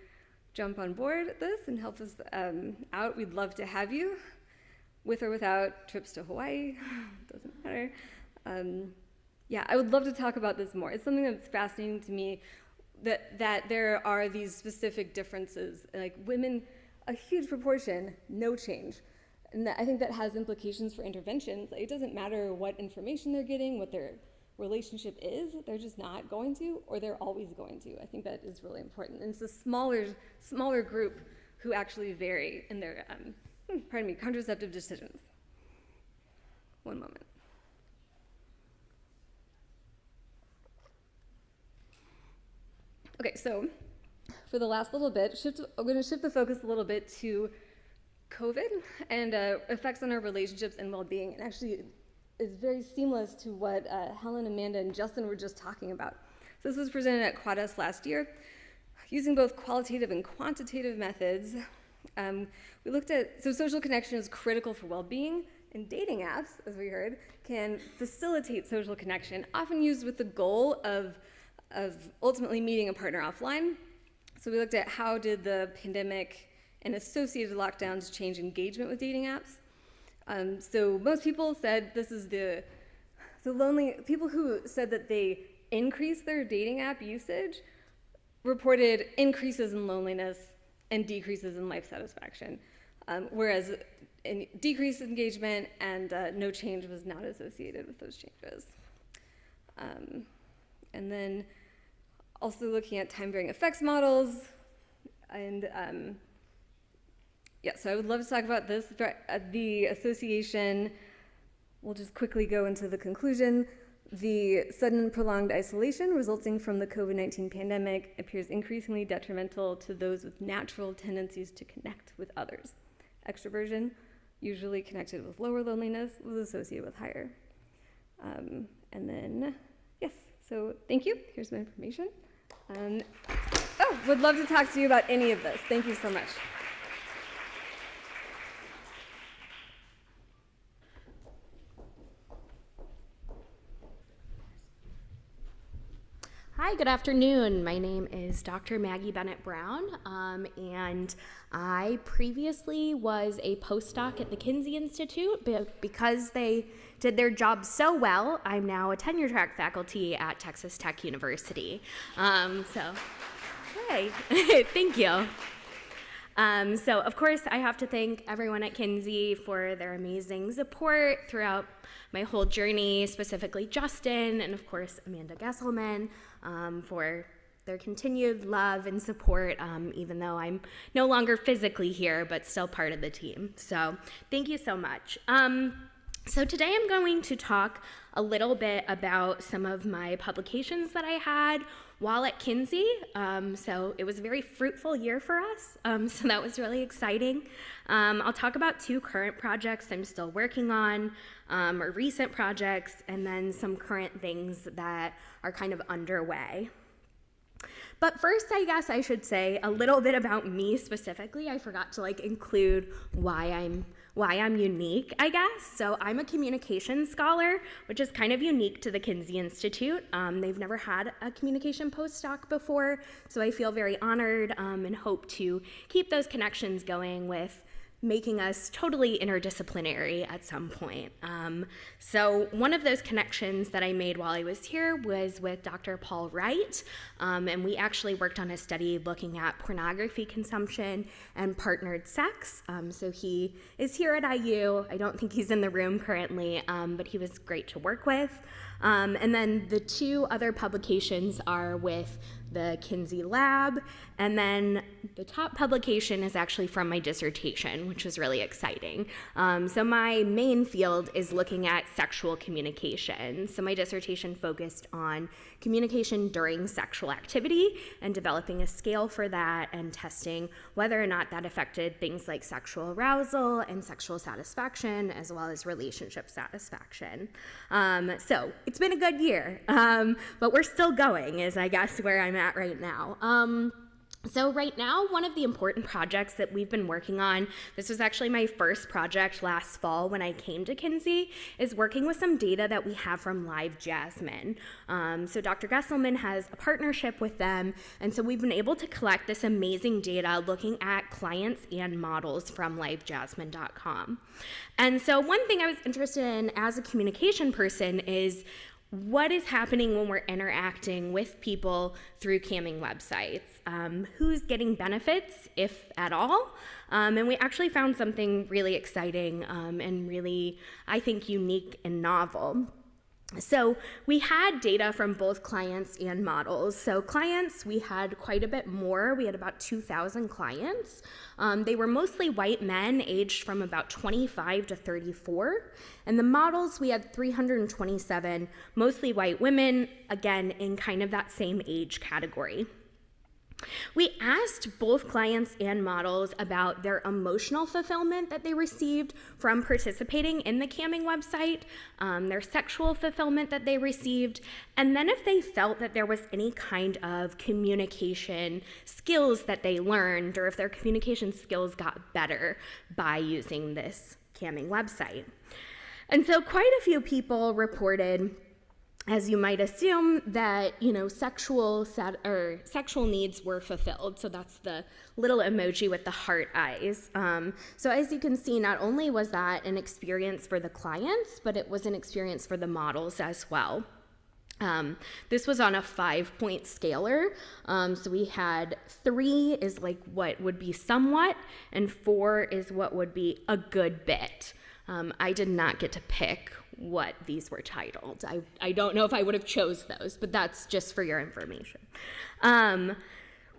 jump on board this and help us out, we'd love to have you, with or without trips to Hawaii, doesn't matter. Yeah, I would love to talk about this more. It's something that's fascinating to me, that there are these specific differences. Like women, a huge proportion, no change. And I think that has implications for interventions. Like, it doesn't matter what information they're getting, what their relationship is, they're just not going to, or they're always going to. I think that is really important. And it's a smaller group who actually vary in their, contraceptive decisions. One moment. Okay, so for the last little bit, I'm going to shift the focus a little bit to COVID and effects on our relationships and well-being. It actually is very seamless to what Helen, Amanda, and Justin were just talking about. So this was presented at Quadas last year. Using both qualitative and quantitative methods, we looked at, so social connection is critical for well-being, and dating apps, as we heard, can facilitate social connection, often used with the goal of ultimately meeting a partner offline. So we looked at how did the pandemic and associated lockdowns change engagement with dating apps. So most people said people who said that they increased their dating app usage reported increases in loneliness and decreases in life satisfaction, whereas decreased engagement and no change was not associated with those changes. And then also looking at time-varying effects models, and so I would love to talk about this. The association, we'll just quickly go into the conclusion. The sudden and prolonged isolation resulting from the COVID-19 pandemic appears increasingly detrimental to those with natural tendencies to connect with others. Extroversion, usually connected with lower loneliness, was associated with higher. And then, yes, so thank you. Here's my information. Would love to talk to you about any of this. Thank you so much. Hi, good afternoon. My name is Dr. Maggie Bennett Brown, and I previously was a postdoc at the Kinsey Institute, but because they did their job so well, I'm now a tenure-track faculty at Texas Tech University. Hey, thank you. So, of course, I have to thank everyone at Kinsey for their amazing support throughout my whole journey, specifically Justin, and of course, Amanda Gesselman, for their continued love and support, even though I'm no longer physically here, but still part of the team. So thank you so much. So today I'm going to talk a little bit about some of my publications that I had while at Kinsey. So it was a very fruitful year for us, so that was really exciting. I'll talk about 2 current projects I'm still working on, or recent projects, and then some current things that are kind of underway. But first, I guess I should say a little bit about me specifically. I forgot to include why I'm unique, I guess. So I'm a communications scholar, which is kind of unique to the Kinsey Institute. They've never had a communication postdoc before, so I feel very honored and hope to keep those connections going with making us totally interdisciplinary at some point. So one of those connections that I made while I was here was with Dr. Paul Wright, and we actually worked on a study looking at pornography consumption and partnered sex. So he is here at IU. I don't think he's in the room currently, but he was great to work with. And then the 2 other publications are with the Kinsey Lab, and then the top publication is actually from my dissertation, which was really exciting. So my main field is looking at sexual communication. So my dissertation focused on communication during sexual activity and developing a scale for that and testing whether or not that affected things like sexual arousal and sexual satisfaction, as well as relationship satisfaction. So it's been a good year, but we're still going is I guess where I'm at right now. So right now, one of the important projects that we've been working on, this was actually my first project last fall when I came to Kinsey, is working with some data that we have from Live Jasmine. So Dr. Gesselman has a partnership with them, and so we've been able to collect this amazing data looking at clients and models from livejasmine.com. And so one thing I was interested in as a communication person is what is happening when we're interacting with people through camming websites? Who's getting benefits, if at all? And we actually found something really exciting and really, I think, unique and novel. So we had data from both clients and models. So clients, we had quite a bit more. We had about 2,000 clients. They were mostly white men aged from about 25 to 34. And the models, we had 327, mostly white women, again, in kind of that same age category. We asked both clients and models about their emotional fulfillment that they received from participating in the camming website, their sexual fulfillment that they received, and then if they felt that there was any kind of communication skills that they learned, or if their communication skills got better by using this camming website. And so quite a few people reported, as you might assume, that sexual needs were fulfilled. So that's the little emoji with the heart eyes. So as you can see, not only was that an experience for the clients, but it was an experience for the models as well. This was on a 5-point scaler. So we had 3 is like what would be somewhat, and 4 is what would be a good bit. I did not get to pick what these were titled. I don't know if I would have chose those, but that's just for your information.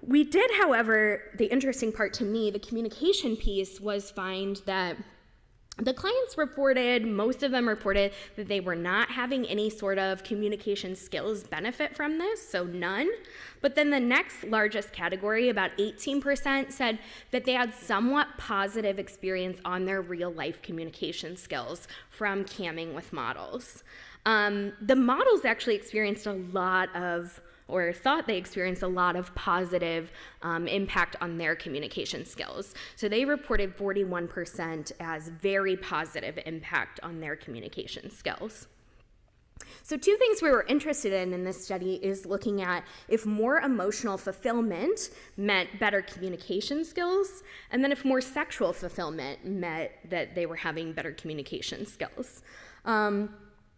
We did, however, the interesting part to me, the communication piece, was find that the clients reported, most of them reported that they were not having any sort of communication skills benefit from this, so none. But then the next largest category, about 18%, said that they had somewhat positive experience on their real life communication skills from camming with models. The models actually experienced a lot of, or thought they experienced a lot of positive impact on their communication skills. So they reported 41% as very positive impact on their communication skills. So 2 things we were interested in this study is looking at if more emotional fulfillment meant better communication skills, and then if more sexual fulfillment meant that they were having better communication skills.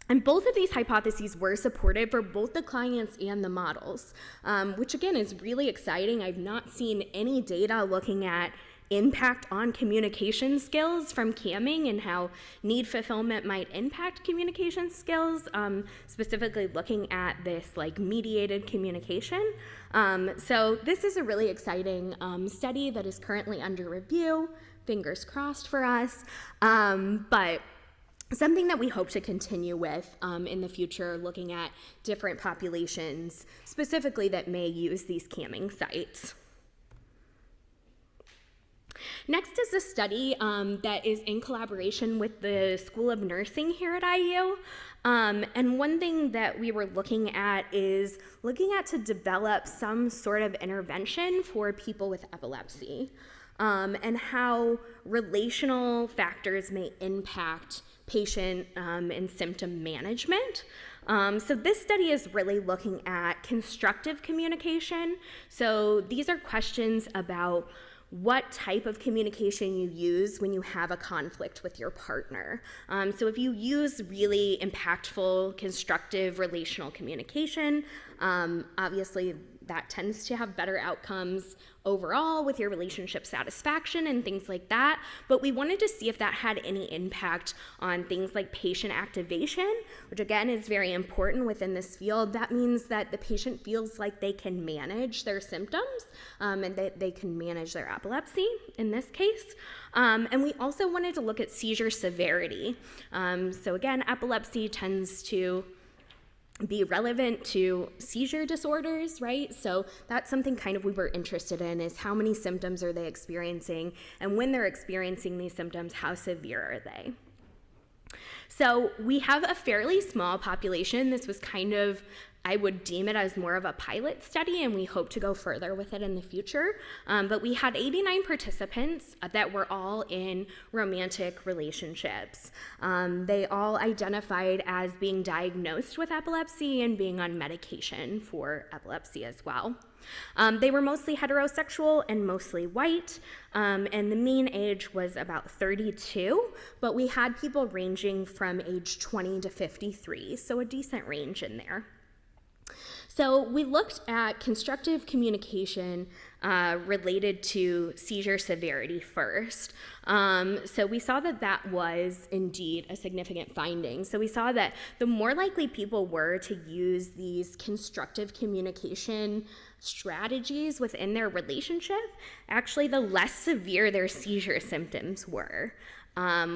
And both of these hypotheses were supported for both the clients and the models, which again is really exciting. I've not seen any data looking at impact on communication skills from camming and how need fulfillment might impact communication skills, specifically looking at this like mediated communication. So this is a really exciting study that is currently under review, fingers crossed for us, but something that we hope to continue with in the future, looking at different populations specifically that may use these camming sites. Next is a study that is in collaboration with the School of Nursing here at IU. And one thing that we were looking at is looking at to develop some sort of intervention for people with epilepsy, and how relational factors may impact patient and symptom management. So this study is really looking at constructive communication. So these are questions about what type of communication you use when you have a conflict with your partner. So if you use really impactful, constructive relational communication, obviously that tends to have better outcomes overall with your relationship satisfaction and things like that. But we wanted to see if that had any impact on things like patient activation, which again is very important within this field. That means that the patient feels like they can manage their symptoms and that they can manage their epilepsy in this case. And we also wanted to look at seizure severity. So again, epilepsy tends to be relevant to seizure disorders, right? So that's something kind of we were interested in, is how many symptoms are they experiencing, and when they're experiencing these symptoms, how severe are they? So we have a fairly small population. This was kind of, I would deem it as more of a pilot study, and we hope to go further with it in the future. But we had 89 participants that were all in romantic relationships. They all identified as being diagnosed with epilepsy and being on medication for epilepsy as well. They were mostly heterosexual and mostly white, and the mean age was about 32, but we had people ranging from age 20 to 53, so a decent range in there. So we looked at constructive communication related to seizure severity first. So we saw that that was indeed a significant finding. So we saw that the more likely people were to use these constructive communication strategies within their relationship, actually the less severe their seizure symptoms were.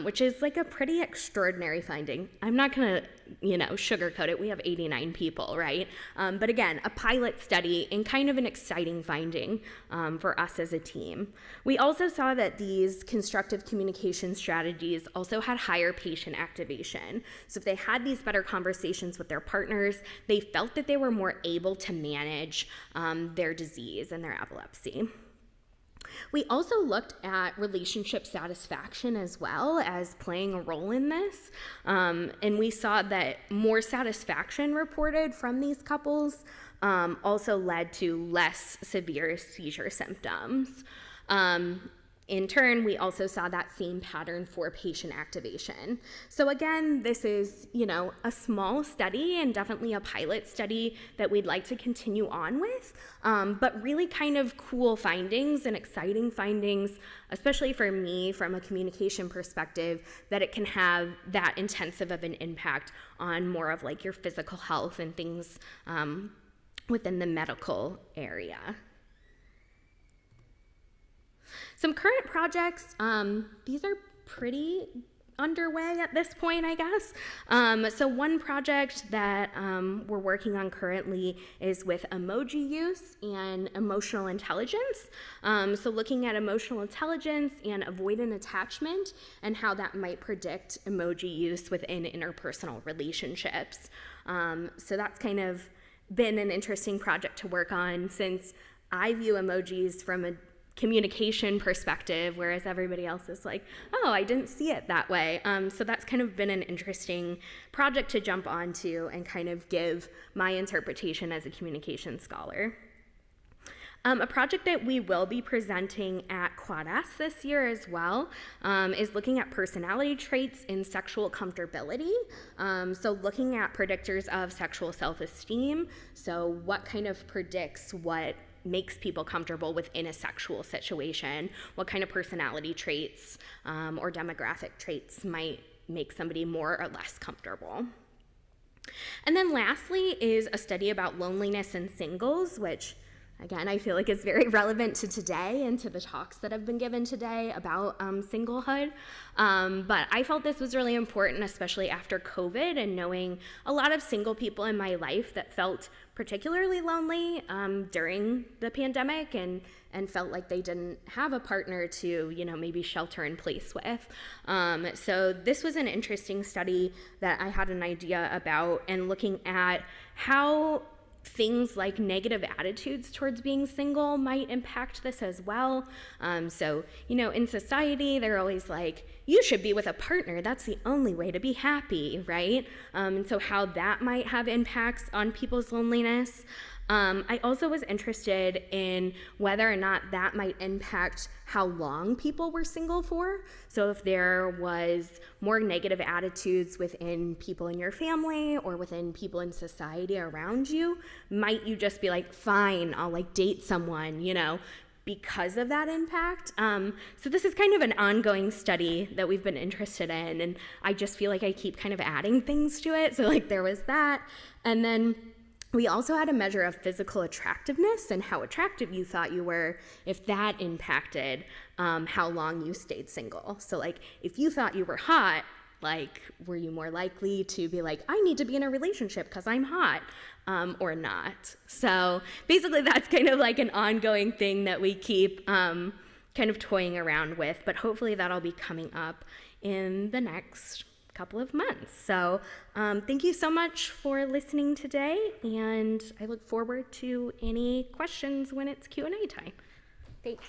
Which is like a pretty extraordinary finding. I'm not gonna, sugarcoat it. We have 89 people, right? But again, a pilot study and kind of an exciting finding for us as a team. We also saw that these constructive communication strategies also had higher patient activation. So if they had these better conversations with their partners, they felt that they were more able to manage their disease and their epilepsy. We also looked at relationship satisfaction as well as playing a role in this, and we saw that more satisfaction reported from these couples also led to less severe seizure symptoms. In turn, we also saw that same pattern for patient activation. So again, this is, a small study and definitely a pilot study that we'd like to continue on with, but really kind of cool findings and exciting findings, especially for me from a communication perspective, that it can have that intensive of an impact on more of like your physical health and things within the medical area. Some current projects, these are pretty underway at this point, I guess. So one project that we're working on currently is with emoji use and emotional intelligence. So looking at emotional intelligence and avoidant attachment and how that might predict emoji use within interpersonal relationships. So that's kind of been an interesting project to work on, since I view emojis from a communication perspective, whereas everybody else is like, oh, I didn't see it that way. So that's kind of been an interesting project to jump onto and kind of give my interpretation as a communication scholar. A project that we will be presenting at QuadS this year as well is looking at personality traits in sexual comfortability. So looking at predictors of sexual self-esteem. So what kind of predicts what makes people comfortable within a sexual situation, what kind of personality traits or demographic traits might make somebody more or less comfortable. And then lastly is a study about loneliness in singles, which again, I feel like is very relevant to today and to the talks that have been given today about singlehood. But I felt this was really important, especially after COVID and knowing a lot of single people in my life that felt particularly lonely during the pandemic and felt like they didn't have a partner to, maybe shelter in place with. So this was an interesting study that I had an idea about, and looking at how things like negative attitudes towards being single might impact this as well. So, in society, they're always like, you should be with a partner. That's the only way to be happy, right? And so how that might have impacts on people's loneliness. I also was interested in whether or not that might impact how long people were single for. So if there was more negative attitudes within people in your family or within people in society around you, might you just be like, fine, I'll date someone, because of that impact. So this is kind of an ongoing study that we've been interested in, and I just feel like I keep kind of adding things to it. So there was that, and then we also had a measure of physical attractiveness and how attractive you thought you were, if that impacted how long you stayed single. So if you thought you were hot, were you more likely to be like, I need to be in a relationship because I'm hot, or not? So basically that's kind of an ongoing thing that we keep kind of toying around with, but hopefully that'll be coming up in the next couple of months. So thank you so much for listening today, and I look forward to any questions when it's Q&A time. Thanks.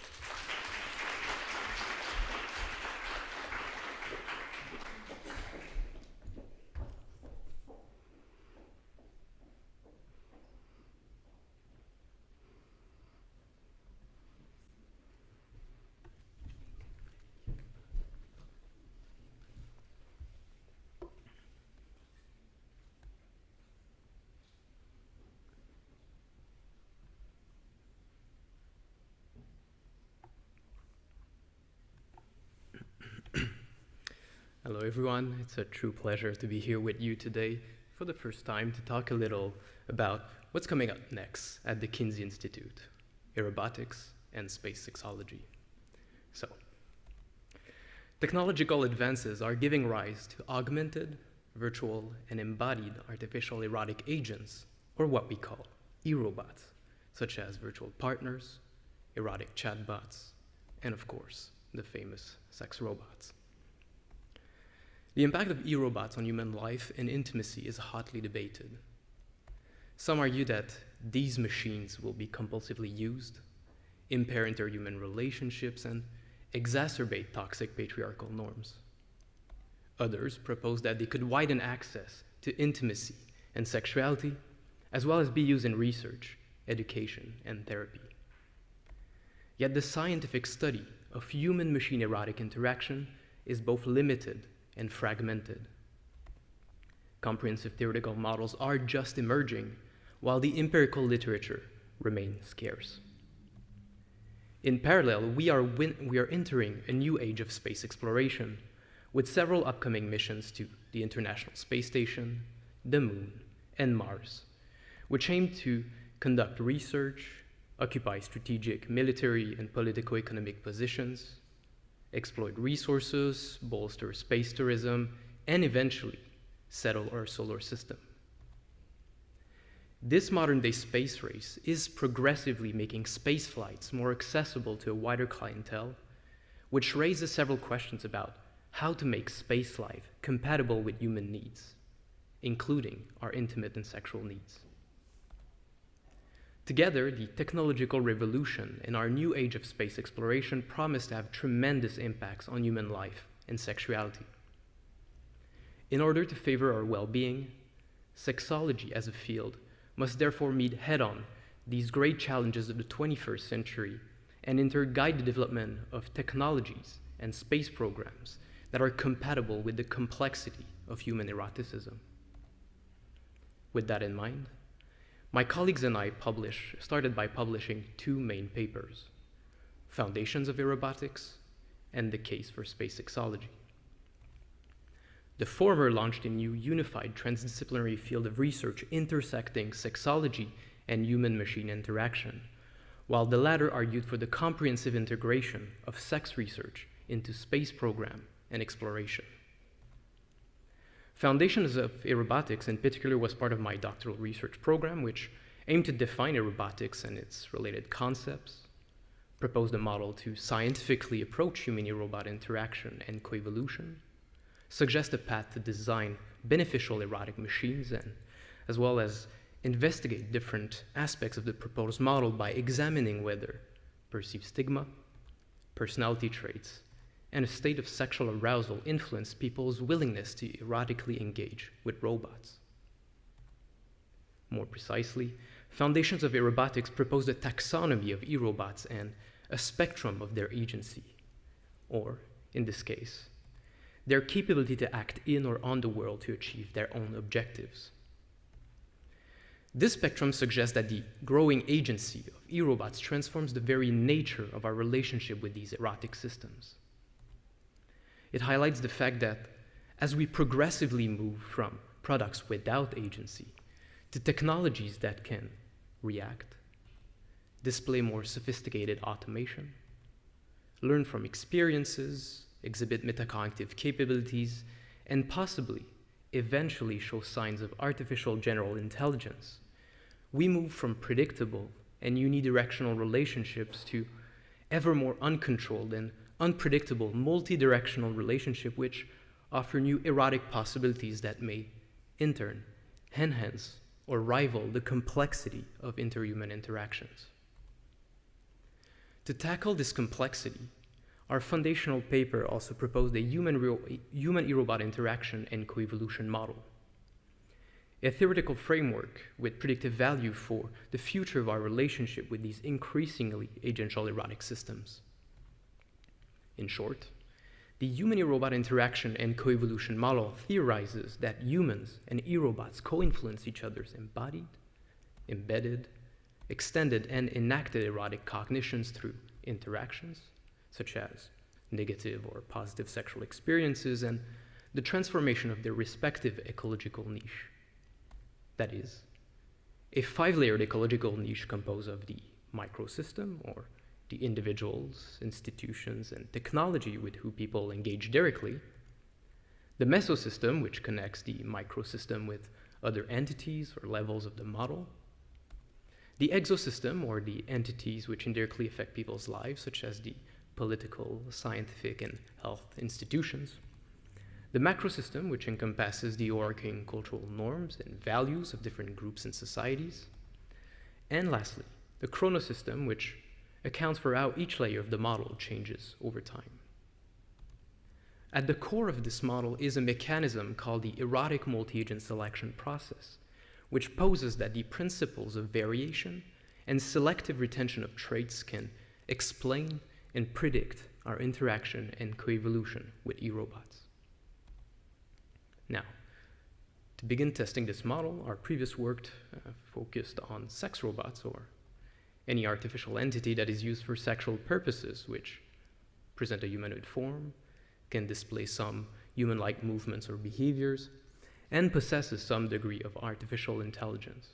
Hello everyone, it's a true pleasure to be here with you today for the first time to talk a little about what's coming up next at the Kinsey Institute, aerobatics and space sexology. So, technological advances are giving rise to augmented, virtual, and embodied artificial erotic agents, or what we call erobots, such as virtual partners, erotic chatbots, and of course, the famous sex robots. The impact of erobots on human life and intimacy is hotly debated. Some argue that these machines will be compulsively used, impair interhuman relationships, and exacerbate toxic patriarchal norms. Others propose that they could widen access to intimacy and sexuality, as well as be used in research, education, and therapy. Yet the scientific study of human-machine erotic interaction is both limited and fragmented. Comprehensive theoretical models are just emerging, while the empirical literature remains scarce. In parallel, we are entering a new age of space exploration, with several upcoming missions to the International Space Station, the Moon, and Mars, which aim to conduct research, occupy strategic military and politico-economic positions, exploit resources, bolster space tourism, and eventually settle our solar system. This modern-day space race is progressively making space flights more accessible to a wider clientele, which raises several questions about how to make space life compatible with human needs, including our intimate and sexual needs. Together, the technological revolution and our new age of space exploration promise to have tremendous impacts on human life and sexuality. In order to favor our well-being, sexology as a field must therefore meet head-on these great challenges of the 21st century and guide the development of technologies and space programs that are compatible with the complexity of human eroticism. With that in mind, my colleagues and I started by publishing two main papers, Foundations of Aerobotics and The Case for Space Sexology. The former launched a new unified transdisciplinary field of research intersecting sexology and human-machine interaction, while the latter argued for the comprehensive integration of sex research into space program and exploration. Foundations of Aerobotics in particular was part of my doctoral research program, which aimed to define aerobotics and its related concepts, proposed a model to scientifically approach human-robot interaction and coevolution, suggest a path to design beneficial erotic machines, and as well as investigate different aspects of the proposed model by examining whether perceived stigma, personality traits, and a state of sexual arousal influence people's willingness to erotically engage with robots. More precisely, Foundations of Aerobotics proposed a taxonomy of aerobots and a spectrum of their agency, or, in this case, their capability to act in or on the world to achieve their own objectives. This spectrum suggests that the growing agency of aerobots transforms the very nature of our relationship with these erotic systems. It highlights the fact that as we progressively move from products without agency to technologies that can react, display more sophisticated automation, learn from experiences, exhibit metacognitive capabilities, and possibly eventually show signs of artificial general intelligence, we move from predictable and unidirectional relationships to ever more uncontrolled and unpredictable multi-directional relationship which offer new erotic possibilities that may, in turn, enhance or rival the complexity of interhuman interactions. To tackle this complexity, our foundational paper also proposed a human-aerobot interaction and coevolution model, a theoretical framework with predictive value for the future of our relationship with these increasingly agential erotic systems. In short, the human-aerobot interaction and coevolution model theorizes that humans and aerobots co-influence each other's embodied, embedded, extended, and enacted erotic cognitions through interactions, such as negative or positive sexual experiences, and the transformation of their respective ecological niche. That is, a 5-layered ecological niche composed of the microsystem, or the individuals, institutions, and technology with whom people engage directly, the mesosystem, which connects the microsystem with other entities or levels of the model, the exosystem, or the entities which indirectly affect people's lives, such as the political, scientific, and health institutions, the macrosystem, which encompasses the overarching cultural norms and values of different groups and societies, and lastly, the chronosystem, which accounts for how each layer of the model changes over time. At the core of this model is a mechanism called the erotic multi-agent selection process, which poses that the principles of variation and selective retention of traits can explain and predict our interaction and coevolution with aerobots. Now, to begin testing this model, our previous work focused on sex robots, or any artificial entity that is used for sexual purposes, which present a humanoid form, can display some human-like movements or behaviors, and possesses some degree of artificial intelligence.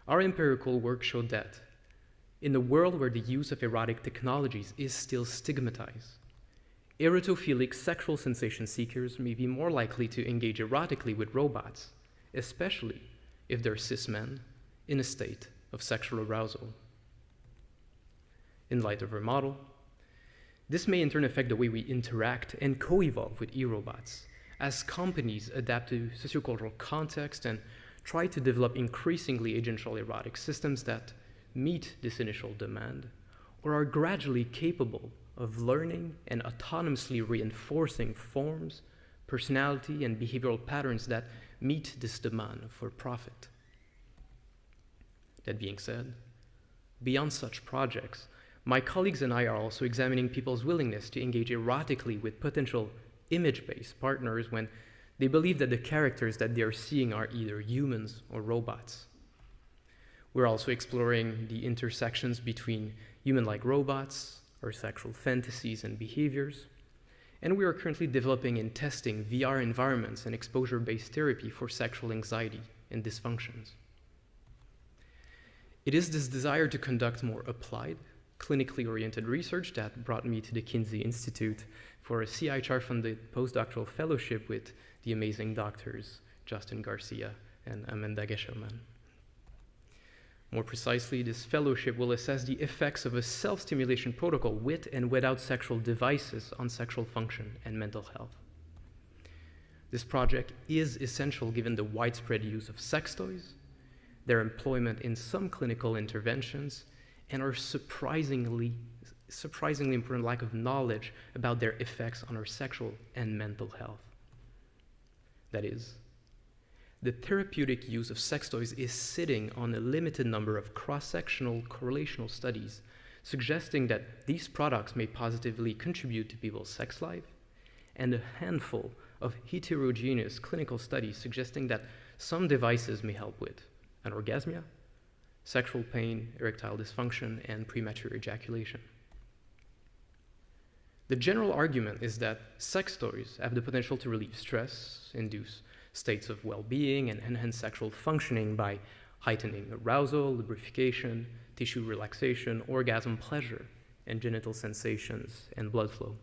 Our empirical work showed that in a world where the use of erotic technologies is still stigmatized, erotophilic sexual sensation seekers may be more likely to engage erotically with robots, especially if they're cis men in a state of sexual arousal. In light of our model, this may in turn affect the way we interact and co-evolve with aerobots, as companies adapt to sociocultural context and try to develop increasingly agential erotic systems that meet this initial demand, or are gradually capable of learning and autonomously reinforcing forms, personality, and behavioral patterns that meet this demand for profit. That being said, beyond such projects, my colleagues and I are also examining people's willingness to engage erotically with potential image-based partners when they believe that the characters that they are seeing are either humans or robots. We're also exploring the intersections between human-like robots, our sexual fantasies and behaviors, and we are currently developing and testing VR environments and exposure-based therapy for sexual anxiety and dysfunctions. It is this desire to conduct more applied, clinically oriented research that brought me to the Kinsey Institute for a CIHR-funded postdoctoral fellowship with the amazing doctors Justin Garcia and Amanda Geshelman. More precisely, this fellowship will assess the effects of a self-stimulation protocol with and without sexual devices on sexual function and mental health. This project is essential given the widespread use of sex toys, their employment in some clinical interventions, and our surprisingly important lack of knowledge about their effects on our sexual and mental health. That is, the therapeutic use of sex toys is sitting on a limited number of cross-sectional correlational studies suggesting that these products may positively contribute to people's sex life, and a handful of heterogeneous clinical studies suggesting that some devices may help with anorgasmia, sexual pain, erectile dysfunction, and premature ejaculation. The general argument is that sex toys have the potential to relieve stress, induce states of well-being, and enhance sexual functioning by heightening arousal, lubrication, tissue relaxation, orgasm pleasure, and genital sensations and blood flow.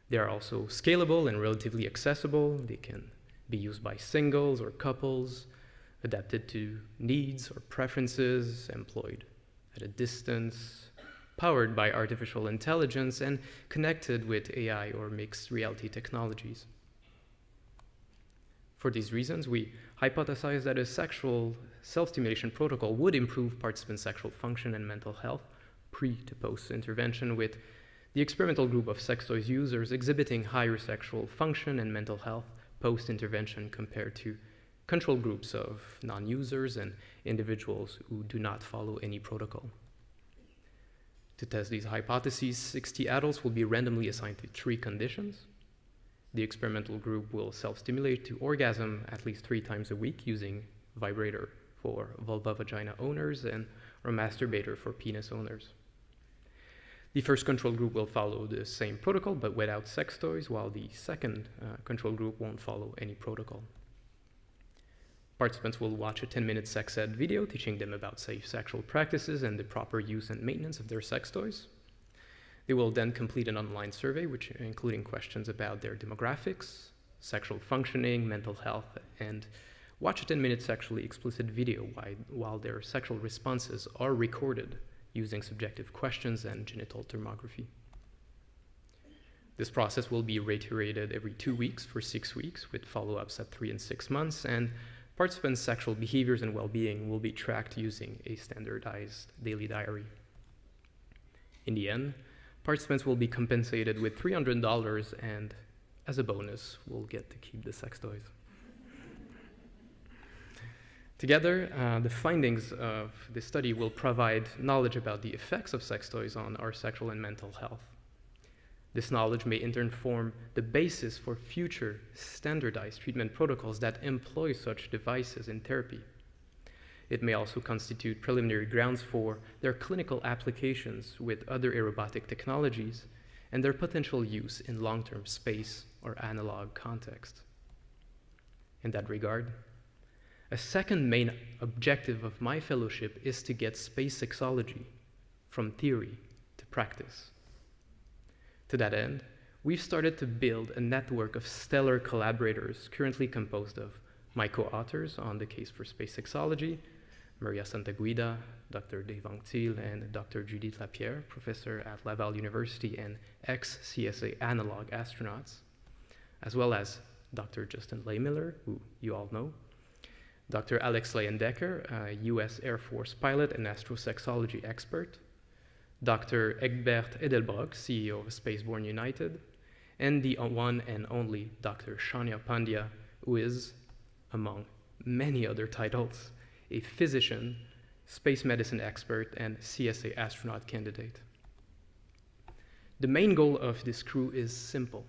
They are also scalable and relatively accessible. They can be used by singles or couples, adapted to needs or preferences, employed at a distance, powered by artificial intelligence, and connected with AI or mixed reality technologies. For these reasons, we hypothesize that a sexual self-stimulation protocol would improve participants' sexual function and mental health pre to post-intervention, with the experimental group of sex toys users exhibiting higher sexual function and mental health post-intervention compared to control groups of non-users and individuals who do not follow any protocol. To test these hypotheses, 60 adults will be randomly assigned to 3 conditions. The experimental group will self-stimulate to orgasm at least 3 times a week using vibrator for vulva-vagina owners and or masturbator for penis owners. The first control group will follow the same protocol but without sex toys, while the second control group won't follow any protocol. Participants will watch a 10-minute sex ed video teaching them about safe sexual practices and the proper use and maintenance of their sex toys. They will then complete an online survey, including questions about their demographics, sexual functioning, mental health, and watch a 10-minute sexually explicit video while their sexual responses are recorded using subjective questions and genital thermography. This process will be reiterated every 2 weeks for 6 weeks, with follow-ups at 3 and 6 months, and participants' sexual behaviors and well-being will be tracked using a standardized daily diary. In the end, participants will be compensated with $300, and as a bonus, will get to keep the sex toys. Together, the findings of this study will provide knowledge about the effects of sex toys on our sexual and mental health. This knowledge may in turn form the basis for future standardized treatment protocols that employ such devices in therapy. It may also constitute preliminary grounds for their clinical applications with other aerobotic technologies and their potential use in long-term space or analog context. In that regard, a second main objective of my fellowship is to get space sexology from theory to practice. To that end, we've started to build a network of stellar collaborators currently composed of my co-authors on the case for space sexology, Maria Santaguida, Dr. Devang Thiel, and Dr. Judith Lapierre, professor at Laval University and ex-CSA analog astronauts, as well as Dr. Justin Lehmiller, who you all know, Dr. Alex Leyendecker, a US Air Force pilot and astrosexology expert, Dr. Egbert Edelbrock, CEO of Spaceborne United, and the one and only Dr. Shania Pandya, who is, among many other titles, a physician, space medicine expert, and CSA astronaut candidate. The main goal of this crew is simple: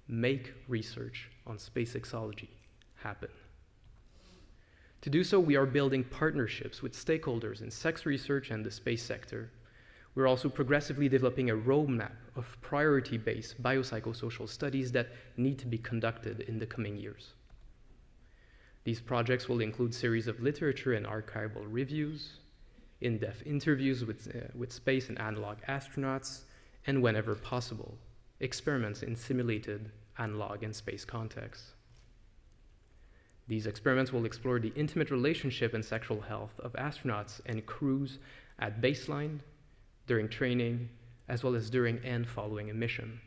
make research on space sexology happen. To do so, we are building partnerships with stakeholders in sex research and the space sector. We're also progressively developing a roadmap of priority-based biopsychosocial studies that need to be conducted in the coming years. These projects will include series of literature and archival reviews, in-depth interviews with space and analog astronauts, and whenever possible, experiments in simulated analog and space contexts. These experiments will explore the intimate relationship and sexual health of astronauts and crews at baseline, during training, as well as during and following a mission.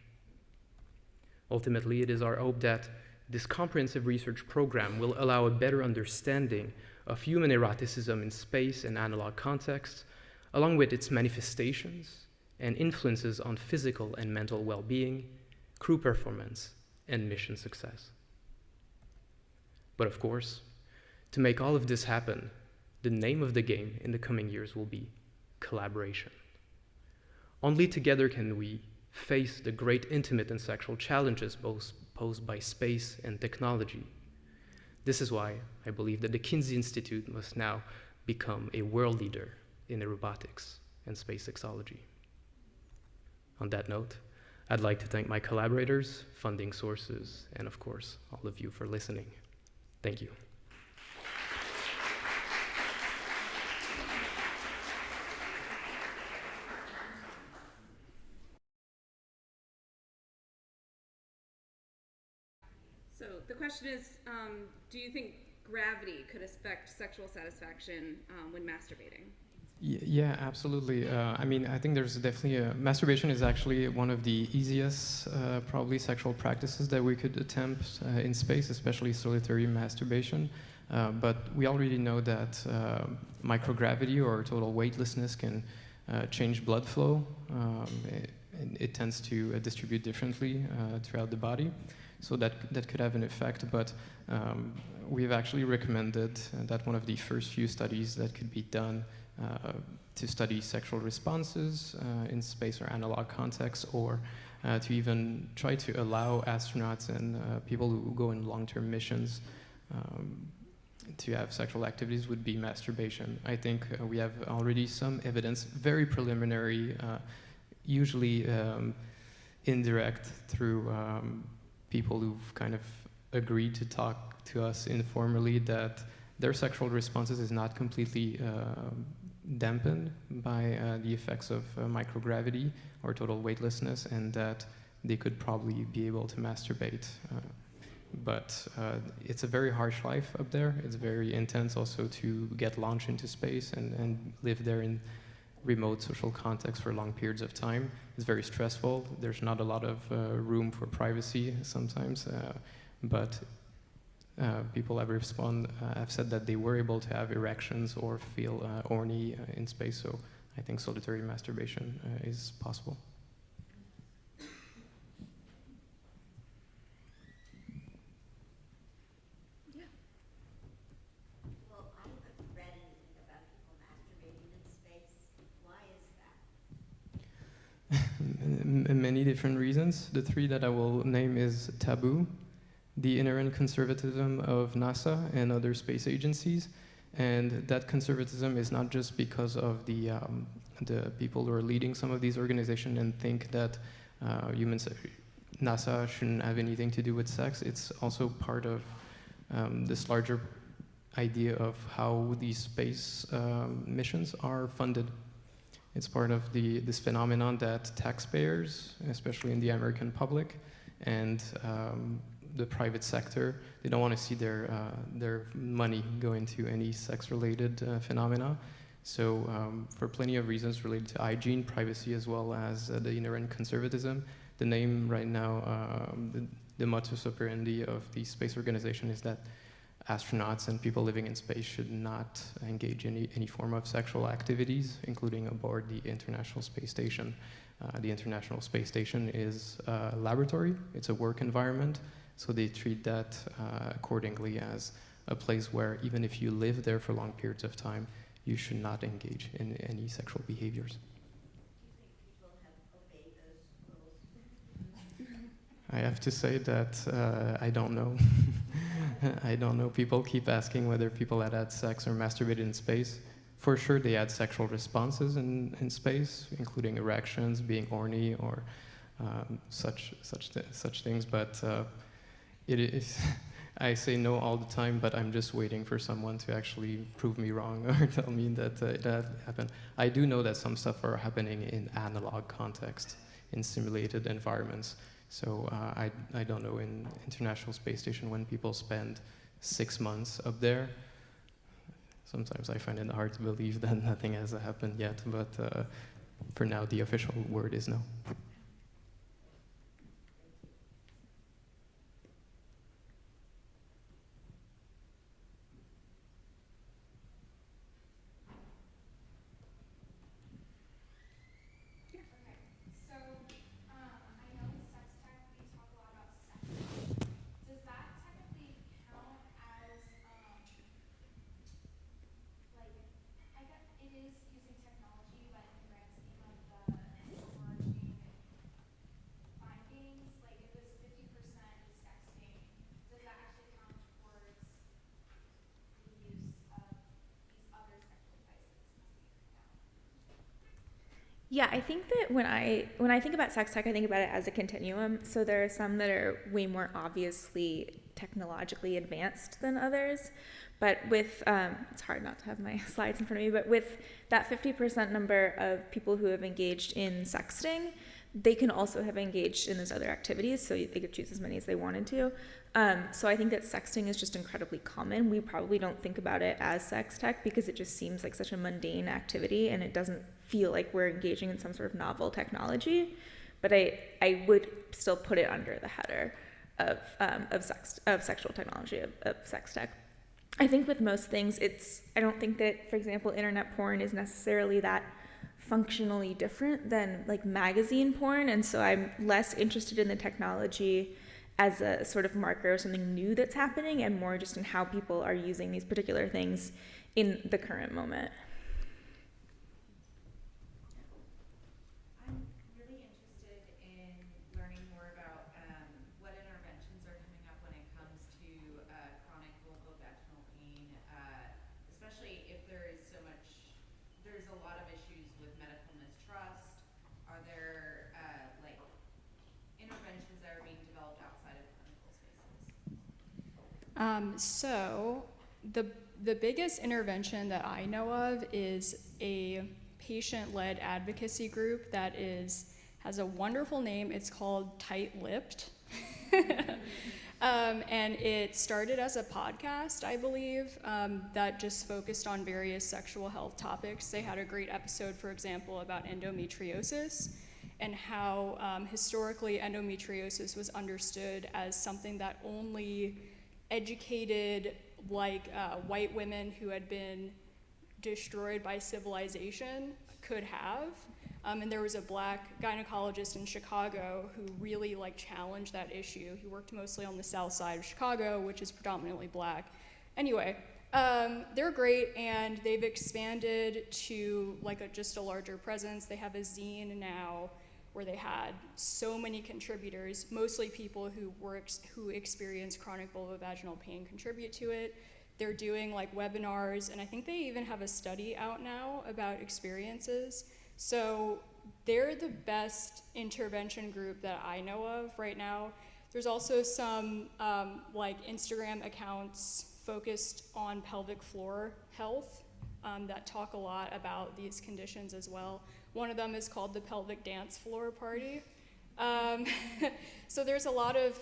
Ultimately, it is our hope that this comprehensive research program will allow a better understanding of human eroticism in space and analog contexts, along with its manifestations and influences on physical and mental well-being, crew performance, and mission success. But of course, to make all of this happen, the name of the game in the coming years will be collaboration. Only together can we face the great intimate and sexual challenges both posed by space and technology. This is why I believe that the Kinsey Institute must now become a world leader in aerobatics and space sexology. On that note, I'd like to thank my collaborators, funding sources, and of course, all of you for listening. Thank you. So the question is, do you think gravity could affect sexual satisfaction when masturbating? Yeah, absolutely. I mean, I think there's definitely masturbation is actually one of the easiest, probably sexual practices that we could attempt in space, especially solitary masturbation. But we already know that microgravity or total weightlessness can change blood flow. It tends to distribute differently throughout the body. So that could have an effect, but we've actually recommended that one of the first few studies that could be done to study sexual responses in space or analog contexts, or to even try to allow astronauts and people who go in long-term missions to have sexual activities would be masturbation. I think we have already some evidence, very preliminary, usually indirect through people who've kind of agreed to talk to us informally, that their sexual responses is not completely dampened by the effects of microgravity or total weightlessness, and that they could probably be able to masturbate. But it's a very harsh life up there. It's very intense also to get launched into space and live there in remote social contexts for long periods of time. It's very stressful. There's not a lot of room for privacy sometimes, but people have said that they were able to have erections or feel horny in space, so I think solitary masturbation is possible. Yeah. Well, I haven't read anything about people masturbating in space. Why is that? Many different reasons. The three that I will name is taboo, the inherent conservatism of NASA and other space agencies, and that conservatism is not just because of the people who are leading some of these organizations and think that NASA shouldn't have anything to do with sex. It's also part of this larger idea of how these space missions are funded. It's part of this phenomenon that taxpayers, especially in the American public, and the private sector, they don't want to see their money go into any sex-related phenomena. So for plenty of reasons related to hygiene, privacy, as well as the inherent conservatism, the name right now, the modus operandi of the space organization is that astronauts and people living in space should not engage in any form of sexual activities, including aboard the International Space Station. The International Space Station is a laboratory, it's a work environment, so they treat that accordingly as a place where even if you live there for long periods of time, you should not engage in any sexual behaviors. Do you think people have obeyed those rules? I have to say that I don't know. I don't know. People keep asking whether people that had sex or masturbated in space. For sure, they had sexual responses in space, including erections, being horny, or such things. But it is. I say no all the time, but I'm just waiting for someone to actually prove me wrong or tell me that that happened. I do know that some stuff are happening in analog context, in simulated environments. So I don't know, in International Space Station, when people spend 6 months up there, sometimes I find it hard to believe that nothing has happened yet, but for now, the official word is no. Yeah, I think that when I think about sex tech, I think about it as a continuum. So there are some that are way more obviously technologically advanced than others. But with, it's hard not to have my slides in front of me, but with that 50% number of people who have engaged in sexting, they can also have engaged in those other activities, so they could choose as many as they wanted to. So I think that sexting is just incredibly common. We probably don't think about it as sex tech because it just seems like such a mundane activity and it doesn't feel like we're engaging in some sort of novel technology. But I would still put it under the header of sexual technology, of sex tech. I think with most things, I don't think that, for example, internet porn is necessarily that functionally different than like magazine porn, and so I'm less interested in the technology as a sort of marker of something new that's happening and more just in how people are using these particular things in the current moment. I'm really interested in learning more about what interventions are coming up when it comes to chronic vulval vaginal pain, especially if there's a lot of issues with medical mistrust. Are there interventions that are being developed outside of clinical spaces? So the biggest intervention that I know of is a patient-led advocacy group that has a wonderful name. It's called Tight-Lipped. And it started as a podcast, I believe, that just focused on various sexual health topics. They had a great episode, for example, about endometriosis and how historically endometriosis was understood as something that only educated white women who had been destroyed by civilization could have. And there was a black gynecologist in Chicago who really challenged that issue. He worked mostly on the south side of Chicago, which is predominantly black. Anyway, they're great, and they've expanded to just a larger presence. They have a zine now where they had so many contributors, mostly people who experience chronic vulvovaginal pain contribute to it. They're doing webinars, and I think they even have a study out now about experiences. So they're the best intervention group that I know of right now. There's also some Instagram accounts focused on pelvic floor health that talk a lot about these conditions as well. One of them is called the Pelvic Dance Floor Party. So there's a lot of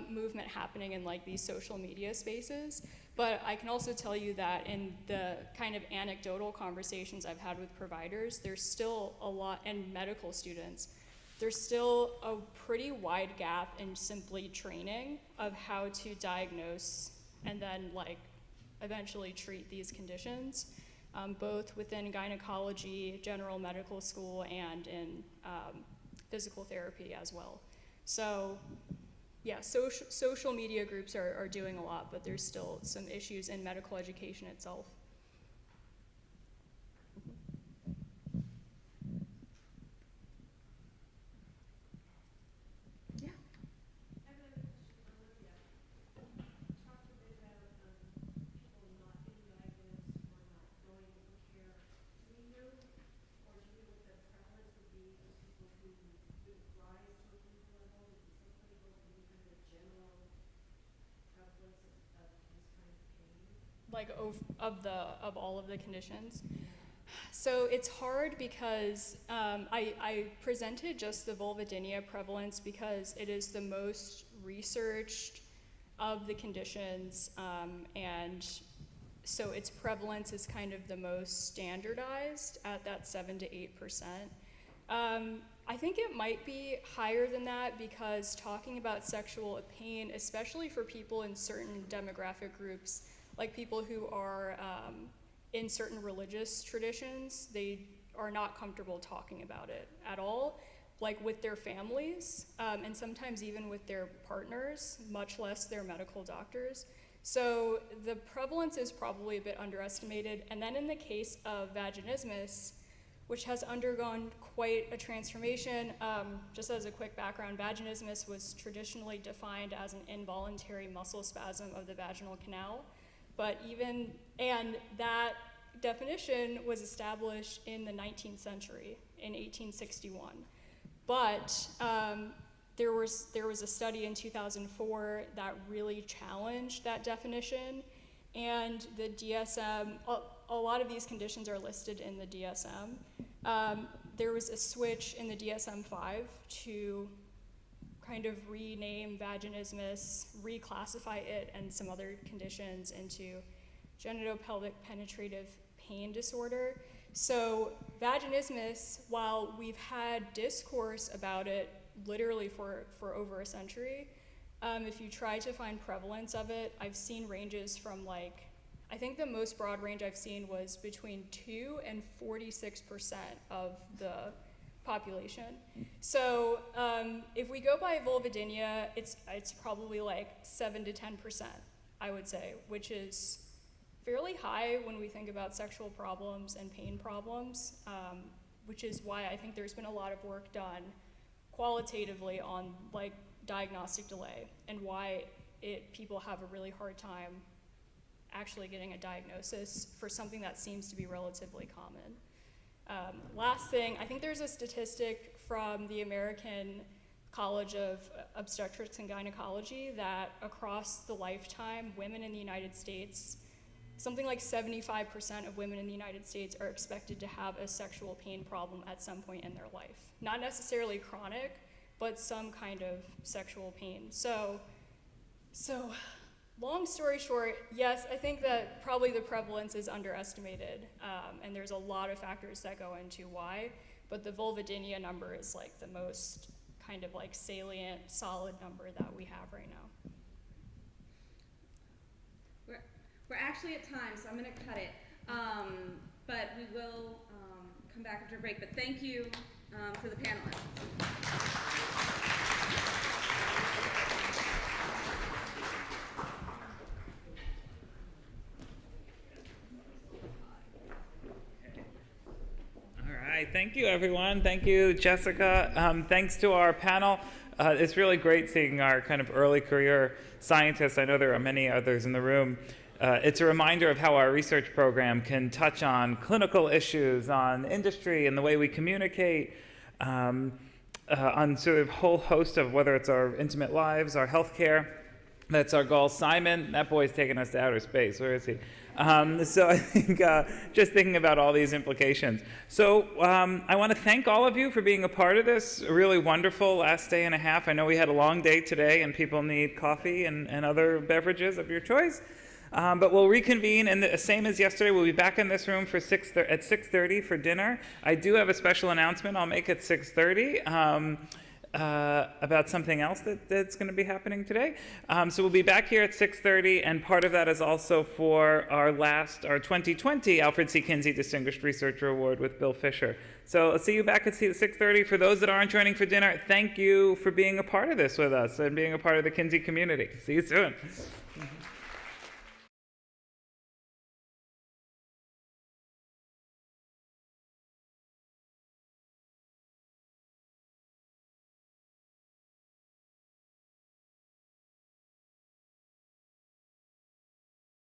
movement happening in these social media spaces. But I can also tell you that in the kind of anecdotal conversations I've had with providers, there's still a lot, and medical students, there's still a pretty wide gap in simply training of how to diagnose and then eventually treat these conditions, both within gynecology, general medical school, and in physical therapy as well. So yeah, social media groups are doing a lot, but there's still some issues in medical education itself. Like of all of the conditions. So it's hard because I presented just the vulvodynia prevalence because it is the most researched of the conditions, and so its prevalence is kind of the most standardized at that 7 to 8%. I think it might be higher than that because talking about sexual pain, especially for people in certain demographic groups, like people who are in certain religious traditions, they are not comfortable talking about it at all, like with their families, and sometimes even with their partners, much less their medical doctors. So the prevalence is probably a bit underestimated. And then in the case of vaginismus, which has undergone quite a transformation, just as a quick background, vaginismus was traditionally defined as an involuntary muscle spasm of the vaginal canal. And that definition was established in the 19th century, in 1861. But there was a study in 2004 that really challenged that definition, and the DSM, a lot of these conditions are listed in the DSM. There was a switch in the DSM-5 to kind of rename vaginismus, reclassify it and some other conditions into genitopelvic penetrative pain disorder. So vaginismus, while we've had discourse about it literally for over a century, if you try to find prevalence of it, I've seen ranges from I think the most broad range I've seen was between 2 and 46% of the population. So if we go by vulvodynia, it's probably 7 to 10%, I would say, which is fairly high when we think about sexual problems and pain problems, which is why I think there's been a lot of work done qualitatively on diagnostic delay and why people have a really hard time actually getting a diagnosis for something that seems to be relatively common. Last thing, I think there's a statistic from the American College of Obstetrics and Gynecology that across the lifetime, women in the United States, something like 75% of women in the United States are expected to have a sexual pain problem at some point in their life. Not necessarily chronic, but some kind of sexual pain. So long story short, yes, I think that probably the prevalence is underestimated, and there's a lot of factors that go into why, but the vulvodynia number is the most kind of salient, solid number that we have right now. We're actually at time, so I'm going to cut it, but we will come back after a break, but thank you for the panelists. Thank you, everyone. Thank you, Jessica. Thanks to our panel. It's really great seeing our kind of early career scientists. I know there are many others in the room. It's a reminder of how our research program can touch on clinical issues, on industry and the way we communicate, on sort of whole host of whether it's our intimate lives, our healthcare. That's our goal. Simon, that boy's taking us to outer space. Where is he? So I think just thinking about all these implications. So I want to thank all of you for being a part of this really wonderful last day and a half. I know we had a long day today and people need coffee and other beverages of your choice. But we'll reconvene, and the same as yesterday, we'll be back in this room at 6:30 for dinner. I do have a special announcement I'll make at 6:30. about something else that's going to be happening today. So we'll be back here at 6:30, and part of that is also for our 2020 Alfred C. Kinsey Distinguished Researcher Award with Bill Fisher. So I'll see you back at 6:30. For those that aren't joining for dinner, thank you for being a part of this with us and being a part of the Kinsey community. See you soon.